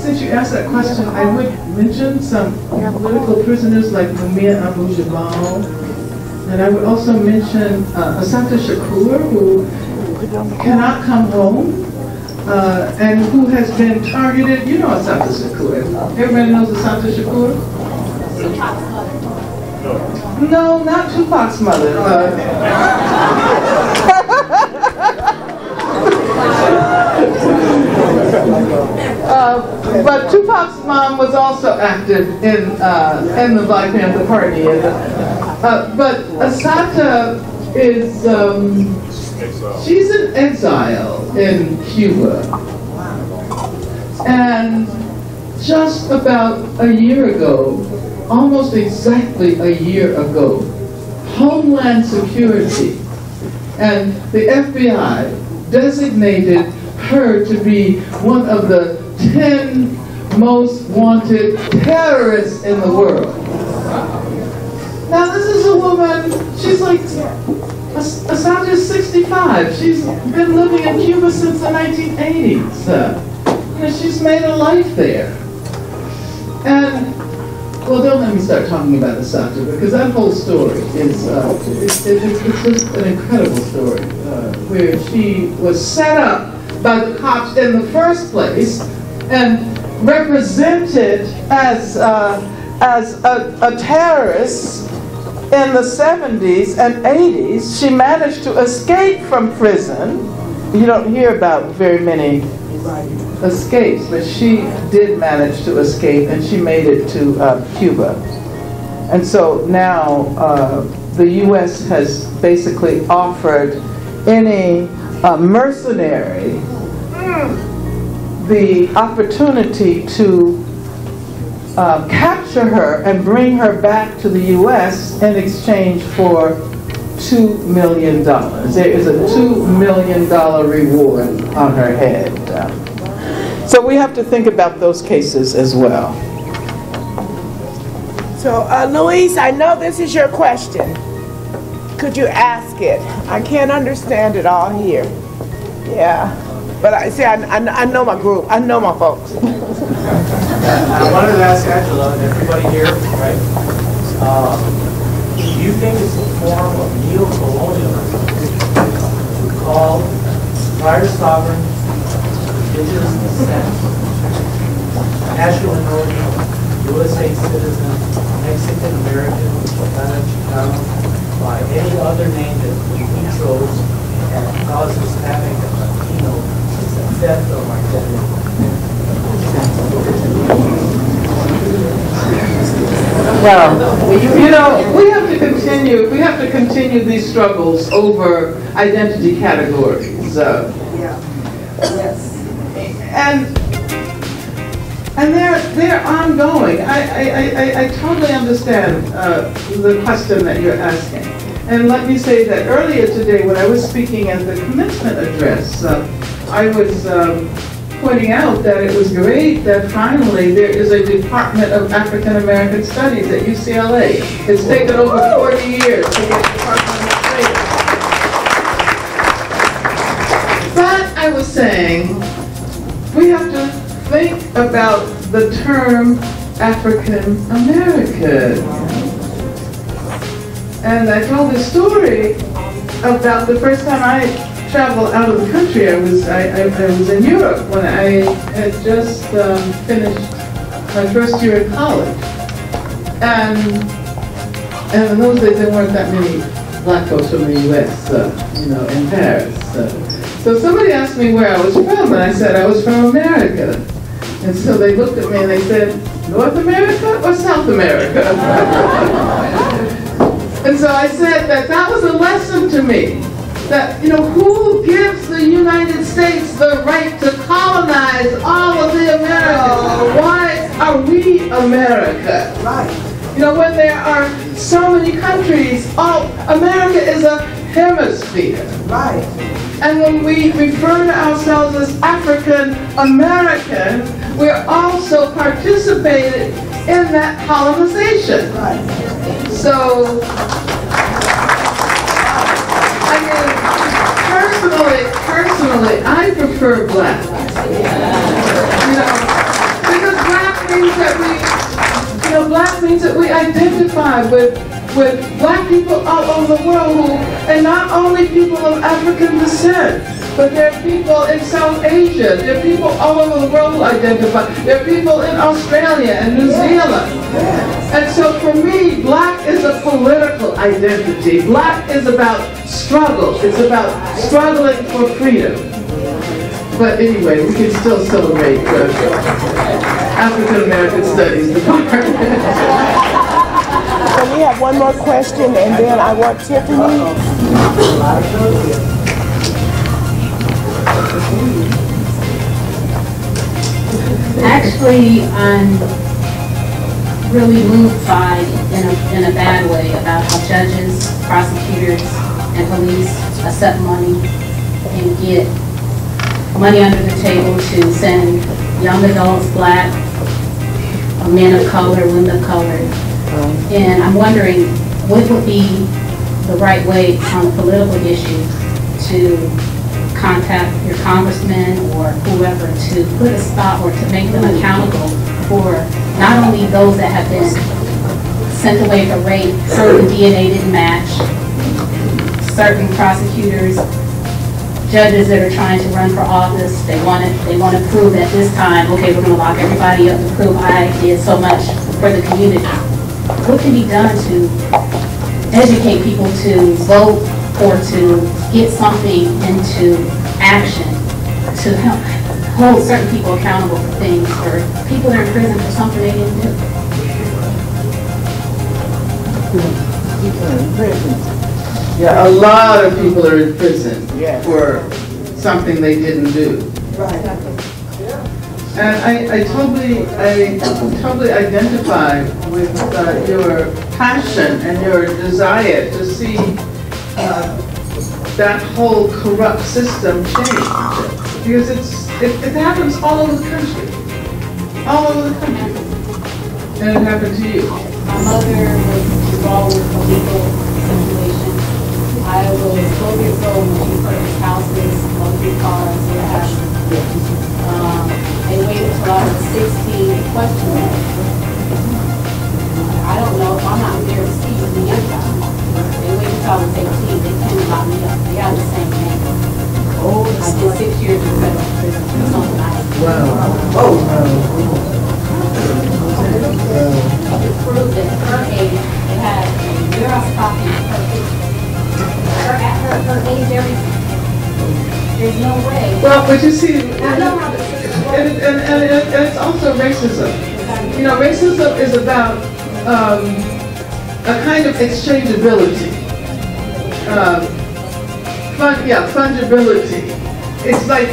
Since you asked that question, I would mention some political prisoners like Mumia Abu-Jamal And I would also mention Assata Shakur, who cannot come home, and who has been targeted. You know Assata Shakur. Everybody knows Assata Shakur? No, not Tupac's mother. But Tupac's mom was also active in the Black Panther Party. But Assata is, she's in exile in Cuba. And just about a year ago, almost exactly a year ago, Homeland Security and the FBI designated her to be one of the 10 most wanted terrorists in the world. Now this is a woman, she's like, Assata's 65. She's been living in Cuba since the 1980s. She's made a life there. And, well, don't let me start talking about Assata, because that whole story is, it's just an incredible story, where she was set up by the cops in the first place and represented as a terrorist in the 70s and 80s. She managed to escape from prison. You don't hear about very many escapes, but she did manage to escape, and she made it to Cuba. And so now the U.S. has basically offered any mercenary the opportunity to capture her and bring her back to the U.S. in exchange for $2 million. There is a $2 million reward on her head. So we have to think about those cases as well. So, Louise, I know this is your question. Could you ask it? I can't understand it all here. Yeah. But I know my group. I know my folks. I wanted to ask Angela and everybody here, right? Do you think it's a form of neo-colonialism to call prior sovereign, indigenous descent, national minority, USA citizen, Mexican American, Chicana, Chicano, by any other name that we chose and causes having a Latino theft of identity? Well, we have to continue these struggles over identity categories. Yes. And they're ongoing. I totally understand the question that you're asking. And let me say that earlier today, when I was speaking at the commencement address, I was pointing out that it was great that finally there is a Department of African American Studies at UCLA. It's taken over 40 years to get Department of Studies. But I was saying, we have to think about the term African American. And I told this story about the first time I traveled out of the country. I was in Europe when I had just finished my first year at college. And in those days there weren't that many black folks from the US, in Paris. So somebody asked me where I was from, and I said I was from America. And so they looked at me and they said, North America or South America? And so I said that was a lesson to me. That, who gives the United States the right to colonize all of the Americas? Why are we America? Right. When there are so many countries, America is a hemisphere. Right. And when we refer to ourselves as African American, we're also participating in that colonization. Right. So, personally, I prefer black. Because black means that we identify with with black people all over the world, and not only people of African descent, but there are people in South Asia, there are people all over the world who identify, there are people in Australia and New Zealand. And so for me, black is a political identity. Black is about struggle. It's about struggling for freedom. But anyway, we can still celebrate the African American Studies Department. So we have one more question, and then I want Tiffany. Actually, I'm really moved by, in a bad way, about how judges, prosecutors, and police accept money and get money under the table to send young adults, black, men of color, women of color. And I'm wondering, what would be the right way on a political issue to contact your congressman or whoever to put a stop or to make them accountable for not only those that have been sent away for rape, certain DNA didn't match, certain prosecutors, judges that are trying to run for office, they want to prove at this time, okay, we're going to lock everybody up to prove I did so much for the community. What can be done to educate people to vote or to get something into action to help hold certain people accountable for things, or people that are in prison for something they didn't do? Yeah, a lot of people are in prison Yes. for something they didn't do. And I totally identify with your passion and your desire to see that whole corrupt system change, because it happens all over the country, and it happened to you. My mother was involved with a legal situation. I was 12 years old when she purchased houses, luxury cars, what have you. They waited till I was 16 to question me. I don't know if I'm not there to see the inside. They waited till I was 18. They came and locked me up. They had the same name. I did 6 years in federal prison for something I did. To prove that at her age, they had a Xerox copy of her picture. At her age, everything. There's no way. Well, but you see, and it's also racism. You know, racism is about a kind of exchangeability. Fungibility. It's like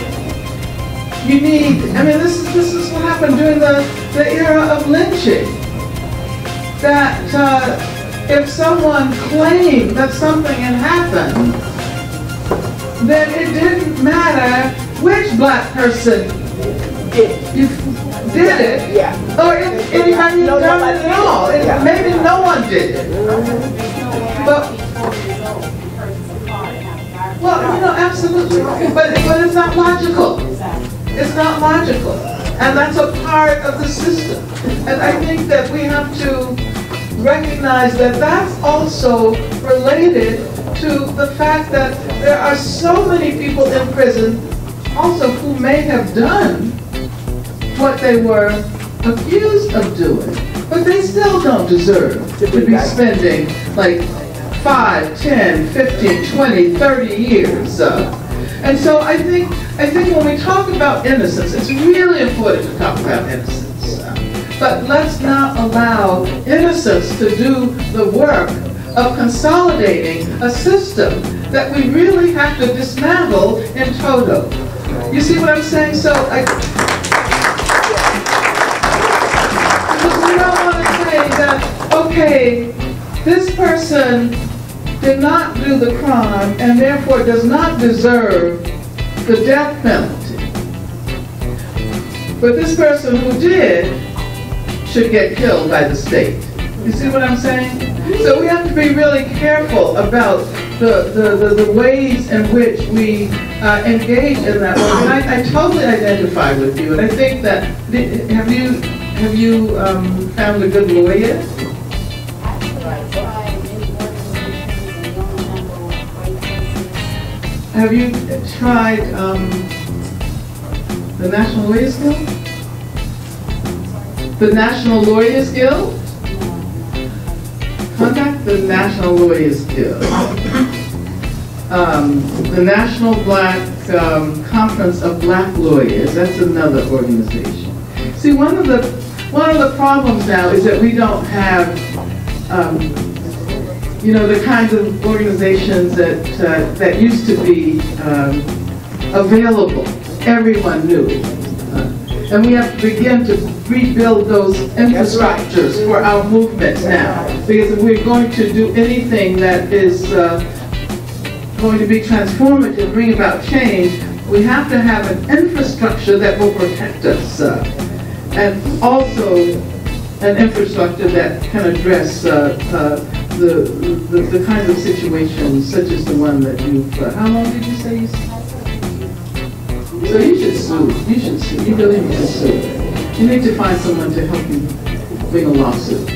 you need, I mean, this is what happened during the era of lynching. That if someone claimed that something had happened, then it didn't matter which black person did it, Yeah. or if anybody had done it at all. Yeah. Maybe no one did it. But, well, you know, absolutely. But it's not logical. It's not logical. And that's a part of the system. And I think that we have to recognize that that's also related to the fact that there are so many people in prison also who may have done what they were accused of doing, but they still don't deserve to be spending like 5, 10, 15, 20, 30 years. And so I think when we talk about innocence, it's really important to talk about innocence. But let's not allow innocence to do the work of consolidating a system that we really have to dismantle in toto. You see what I'm saying? So because we don't want to say that, okay, this person did not do the crime and therefore does not deserve the death penalty. But this person who did should get killed by the state. You see what I'm saying? So we have to be really careful about the ways in which we engage in that work. And I totally identify with you, and I think that, have you found a good lawyer? Actually, I tried many have you tried the National Lawyers Guild? The National Lawyers Guild? Contact the National Lawyers Guild. The National Black Conference of Black Lawyers, that's another organization. See, one of the problems now is that we don't have, you know, the kinds of organizations that used to be available. Everyone knew. And we have to begin to rebuild those infrastructures for our movements now. Because if we're going to do anything that is going to be transformative, bring about change, we have to have an infrastructure that will protect us. And also an infrastructure that can address the kinds of situations such as the one that you've, how long did you say you So you should sue. You should sue. You really need to sue. You need to find someone to help you bring a lawsuit.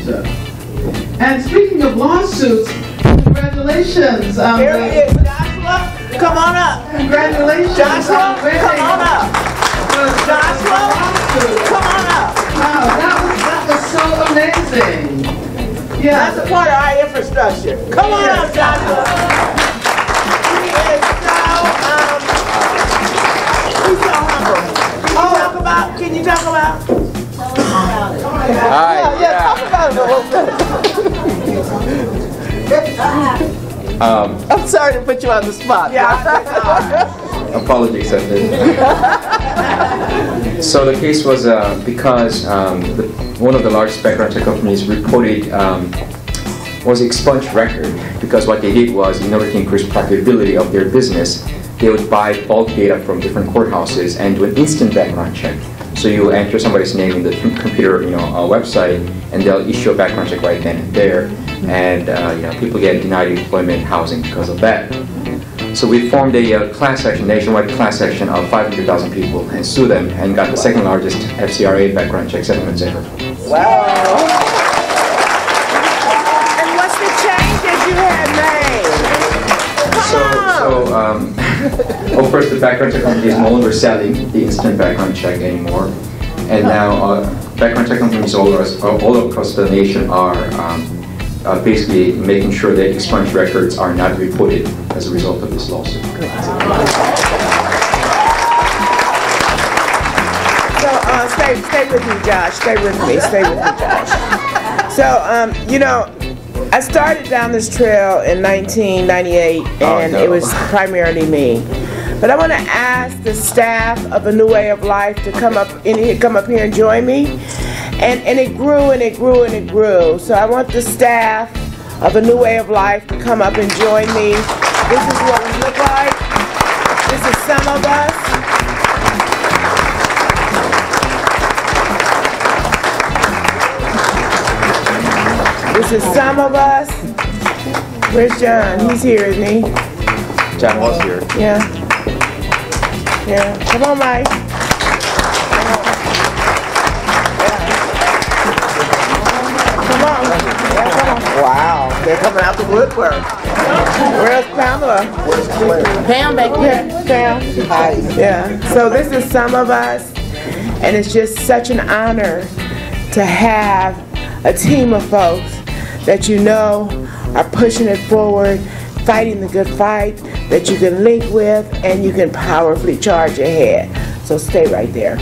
And speaking of lawsuits, congratulations. Here he is, Joshua. Come on up. Congratulations. Joshua, come on up. Joshua, come on up. Wow, that was so amazing. Yeah. That's a part of our infrastructure. Come on up, Joshua. He is so, he's so humble. Can you talk about? Hi. Yeah, talk about it a little bit. I'm sorry to put you on the spot. Yeah. Apology accepted. So the case was because one of the largest background check companies reported was expunged record, because what they did was, in order to increase profitability of their business, they would buy bulk data from different courthouses and do an instant background check. So you enter somebody's name in the computer, website, and they'll issue a background check right then and there. And people get denied employment, housing because of that. So we formed a class action, nationwide class action of 500,000 people, and sued them, and got the second largest FCRA background check settlements ever. Wow. And what's the changes you had made? Well, first, the background check company is no longer selling the instant background check anymore, and now background check companies all across the nation are basically making sure that expunged records are not reported as a result of this lawsuit. So stay with me, Josh. Stay with me, Josh. So I started down this trail in 1998, and it was primarily me. But I want to ask the staff of A New Way of Life to come up here and join me. And it grew and it grew and it grew. So I want the staff of A New Way of Life to come up and join me. This is what we look like. This is some of us. This is some of us. Where's John? He's here, isn't he? John was here. Yeah. Yeah. Come on, Mike. Come on. Yeah, come on. Wow. They're coming out the woodwork. Where's Pamela? Pam back here. Pam. Hi. Yeah. So this is some of us. And it's just such an honor to have a team of folks that are pushing it forward, fighting the good fight, that you can link with, and you can powerfully charge ahead. So stay right there.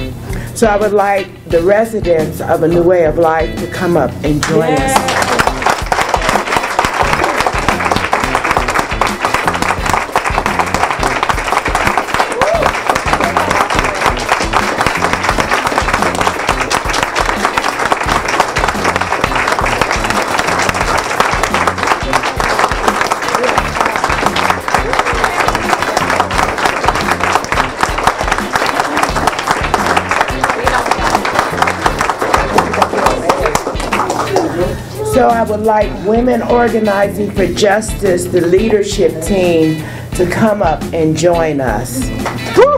So I would like the residents of A New Way of Life to come up and join us. So I would like Women Organizing for Justice, the leadership team, to come up and join us. Woo!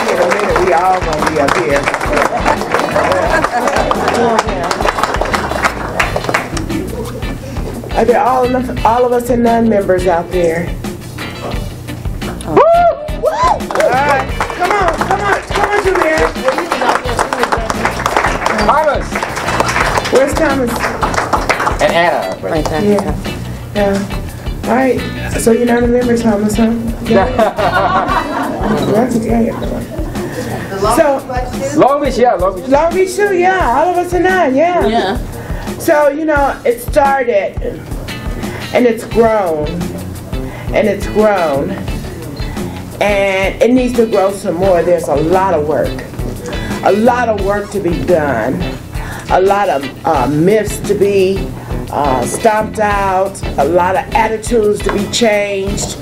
In a minute, we all gonna be up here. Are there all of us and non-members out there? Woo! Woo! All right, come on, Julian. Thomas! Where's Thomas? And Anna. Right there. Yeah. All right, so you're not a member, Thomas, huh? That's okay. So, Long Beach, yeah, Long Beach. Long Beach too, yeah. All of us are not, yeah. Yeah. So, you know, it started, and it's grown, and it's grown, and it needs to grow some more. There's a lot of work to be done, a lot of myths to be stomped out, a lot of attitudes to be changed,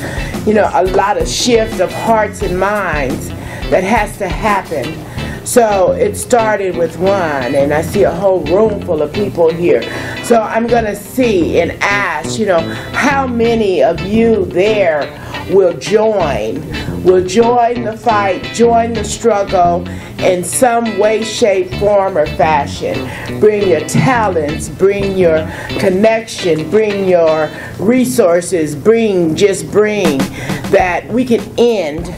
you know, a lot of shift of hearts and minds that has to happen. So it started with one, and I see a whole room full of people here. So I'm going to see and ask, you know, how many of you there will join the fight, join the struggle in some way, shape, form, or fashion. Bring your talents, bring your connection, bring your resources, just bring that we can end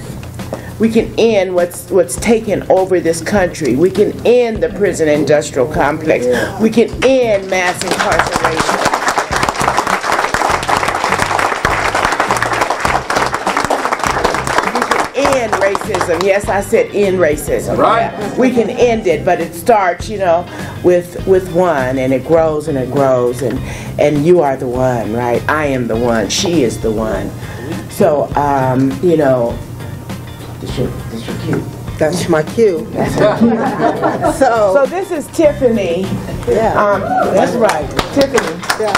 what's taken over this country. We can end the prison industrial complex. We can end mass incarceration. End racism. Yes, I said end racism. Right. Yeah. We can end it, but it starts, you know, with one, and it grows and it grows, and you are the one, right? I am the one. She is the one. So, you know, this your cue. That's my cue. So this is Tiffany. Yeah. That's right, Tiffany. Yeah.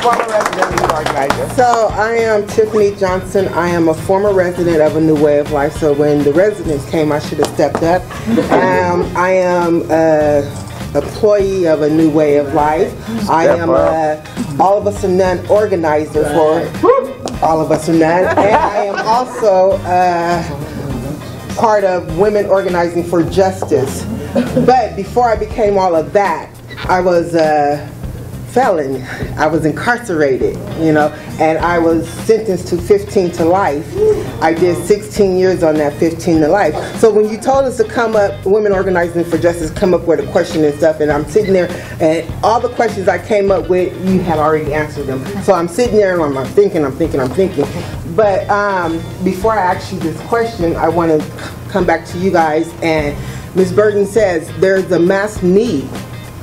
Former resident of New York, right? So I am Tiffany Johnson. I am a former resident of A New Way of Life. So when the residents came, I should have stepped up. I am an employee of A New Way of Life. I am All of Us Are None organizer for All of Us Are None. And I am also part of Women Organizing for Justice. But before I became all of that, I was a felon. I was incarcerated, you know, and I was sentenced to 15 to life. I did 16 years on that 15 to life. So when you told us to come up, Women Organizing for Justice, come up with a question and stuff, and I'm sitting there, and all the questions I came up with, you had already answered them. So I'm sitting there and I'm thinking. But before I ask you this question, I want to come back to you guys, and Ms. Burton says there's a mass need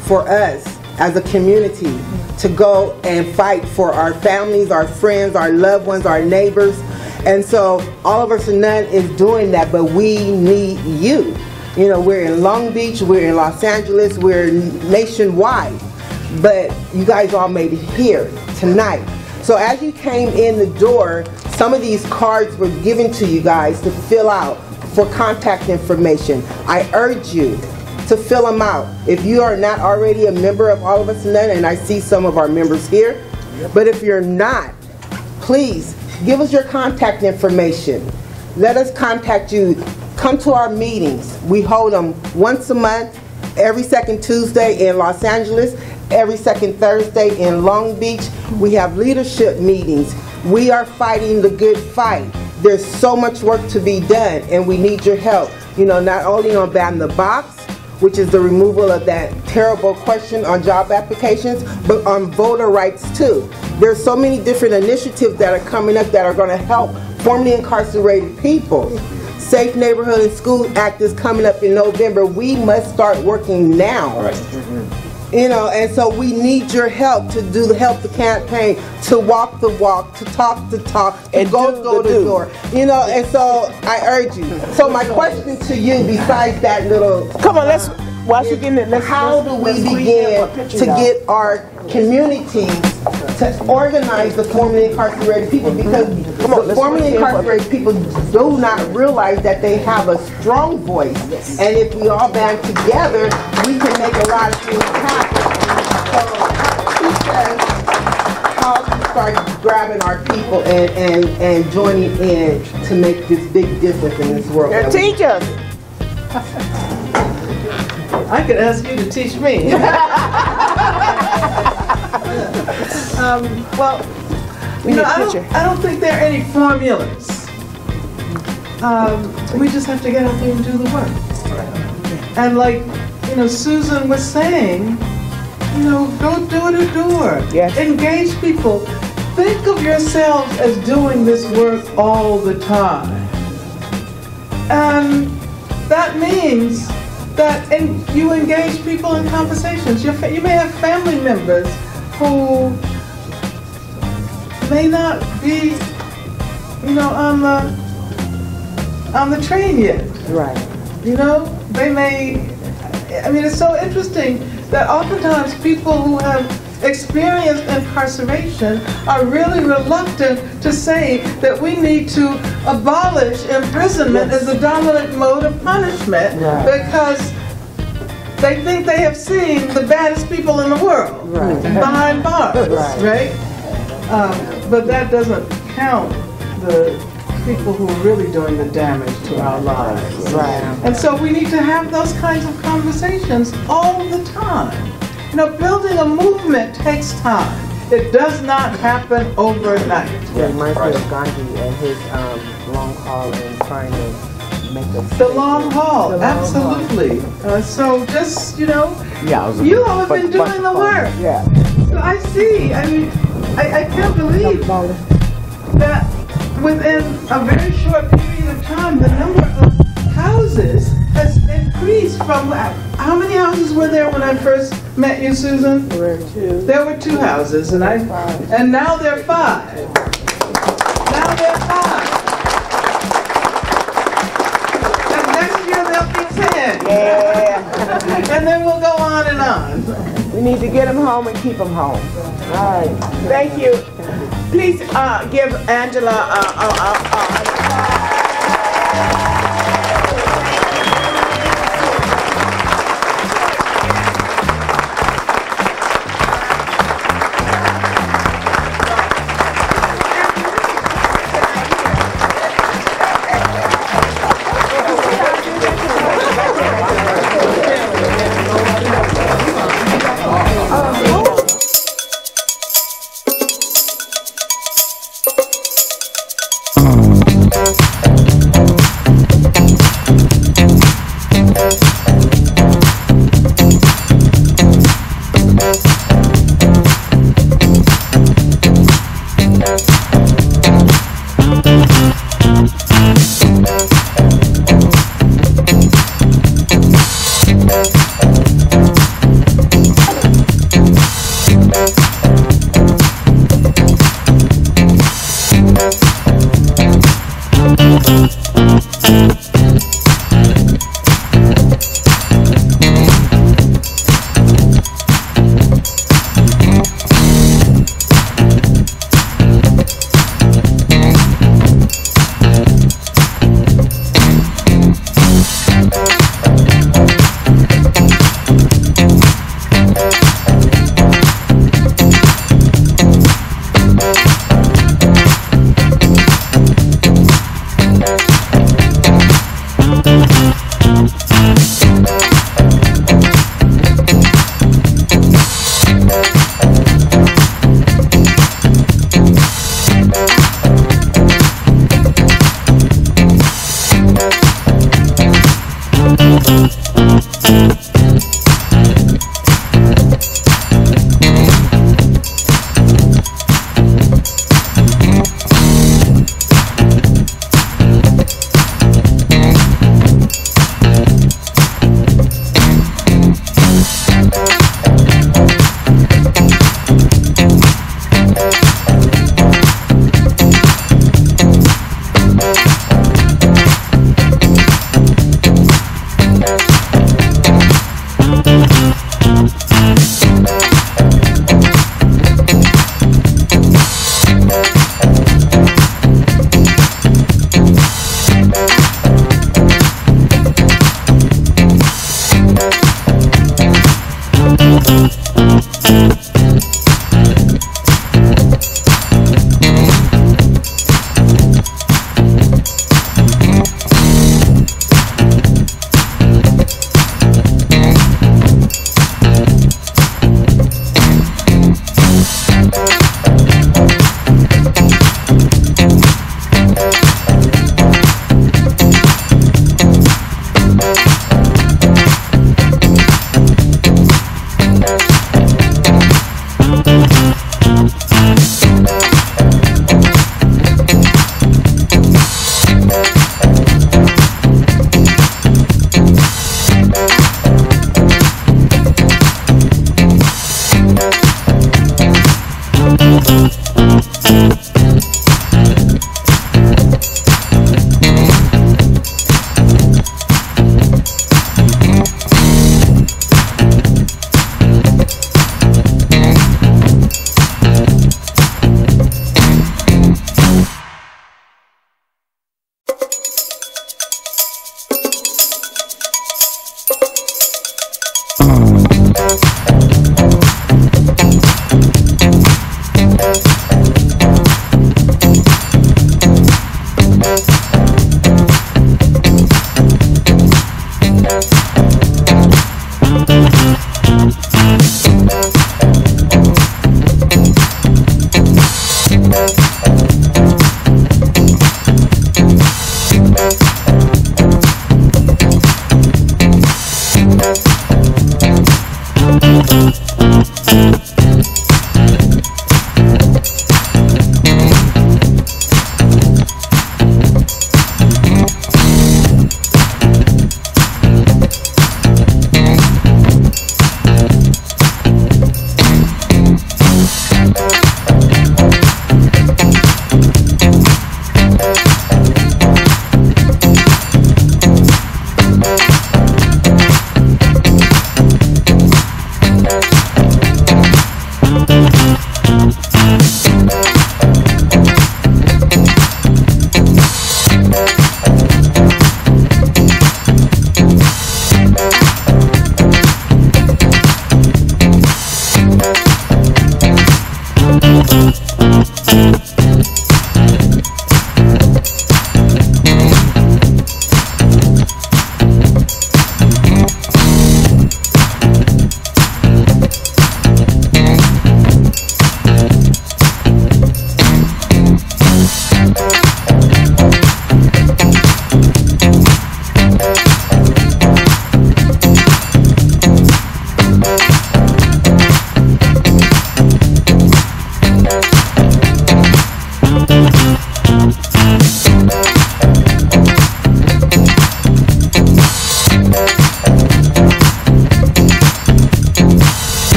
for us as a community to go and fight for our families, our friends, our loved ones, our neighbors. And so All of Us Are None is doing that, but we need you. You know, we're in Long Beach, we're in Los Angeles, we're nationwide, but you guys all made it here tonight. So as you came in the door, some of these cards were given to you guys to fill out for contact information. I urge you to fill them out. If you are not already a member of All of Us Are None, and I see some of our members here, but if you're not, please give us your contact information. Let us contact you. Come to our meetings. We hold them once a month, every second Tuesday in Los Angeles, every second Thursday in Long Beach. We have leadership meetings. We are fighting the good fight. There's so much work to be done, and we need your help. You know, not only on Ban the Box, which is the removal of that terrible question on job applications, but on voter rights too. There's so many different initiatives that are coming up that are going to help formerly incarcerated people. Safe Neighborhood and School Act is coming up in November. We must start working now. Right. You know, and so we need your help to do the help the campaign, to walk the walk, to talk the talk, and go door to door. You know, and so I urge you. So my question to you, besides that little, come on, while you getting it, how do we begin to get our communities to organize the formerly incarcerated people? Because the formerly incarcerated people do not realize that they have a strong voice, and if we all band together, we can make a lot of things happen. So he says, how do we start grabbing our people and joining in to make this big difference in this world? Teach us. I could ask you to teach me. Well, We need a picture. I don't think there are any formulas. We just have to get out there and do the work. And like, Susan was saying, go door to door. Yes. Engage people. Think of yourselves as doing this work all the time. And that means that you engage people in conversations. You may have family members who may not be, on the train yet. Right. They may, it's so interesting that oftentimes people who have experienced incarceration are really reluctant to say that we need to abolish imprisonment as the dominant mode of punishment because they think they have seen the baddest people in the world behind bars, right? But that doesn't count the people who are really doing the damage to our lives. Right. And so we need to have those kinds of conversations all the time. Building a movement takes time. It does not happen overnight. It reminds me of Gandhi and his long haul and trying to make us. The long haul, absolutely. So just, you all have been doing the work. Yeah. So I see, I can't believe that within a very short period of time, the number of houses has increased from, how many houses were there when I first met you, Susan? There were 2. There were 2 houses, and now there are 5. Now there are 5. And next year there'll be 10. Yeah. And then we'll go on and on. We need to get them home and keep them home. All right. Thank you. Please give Angela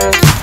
Bye.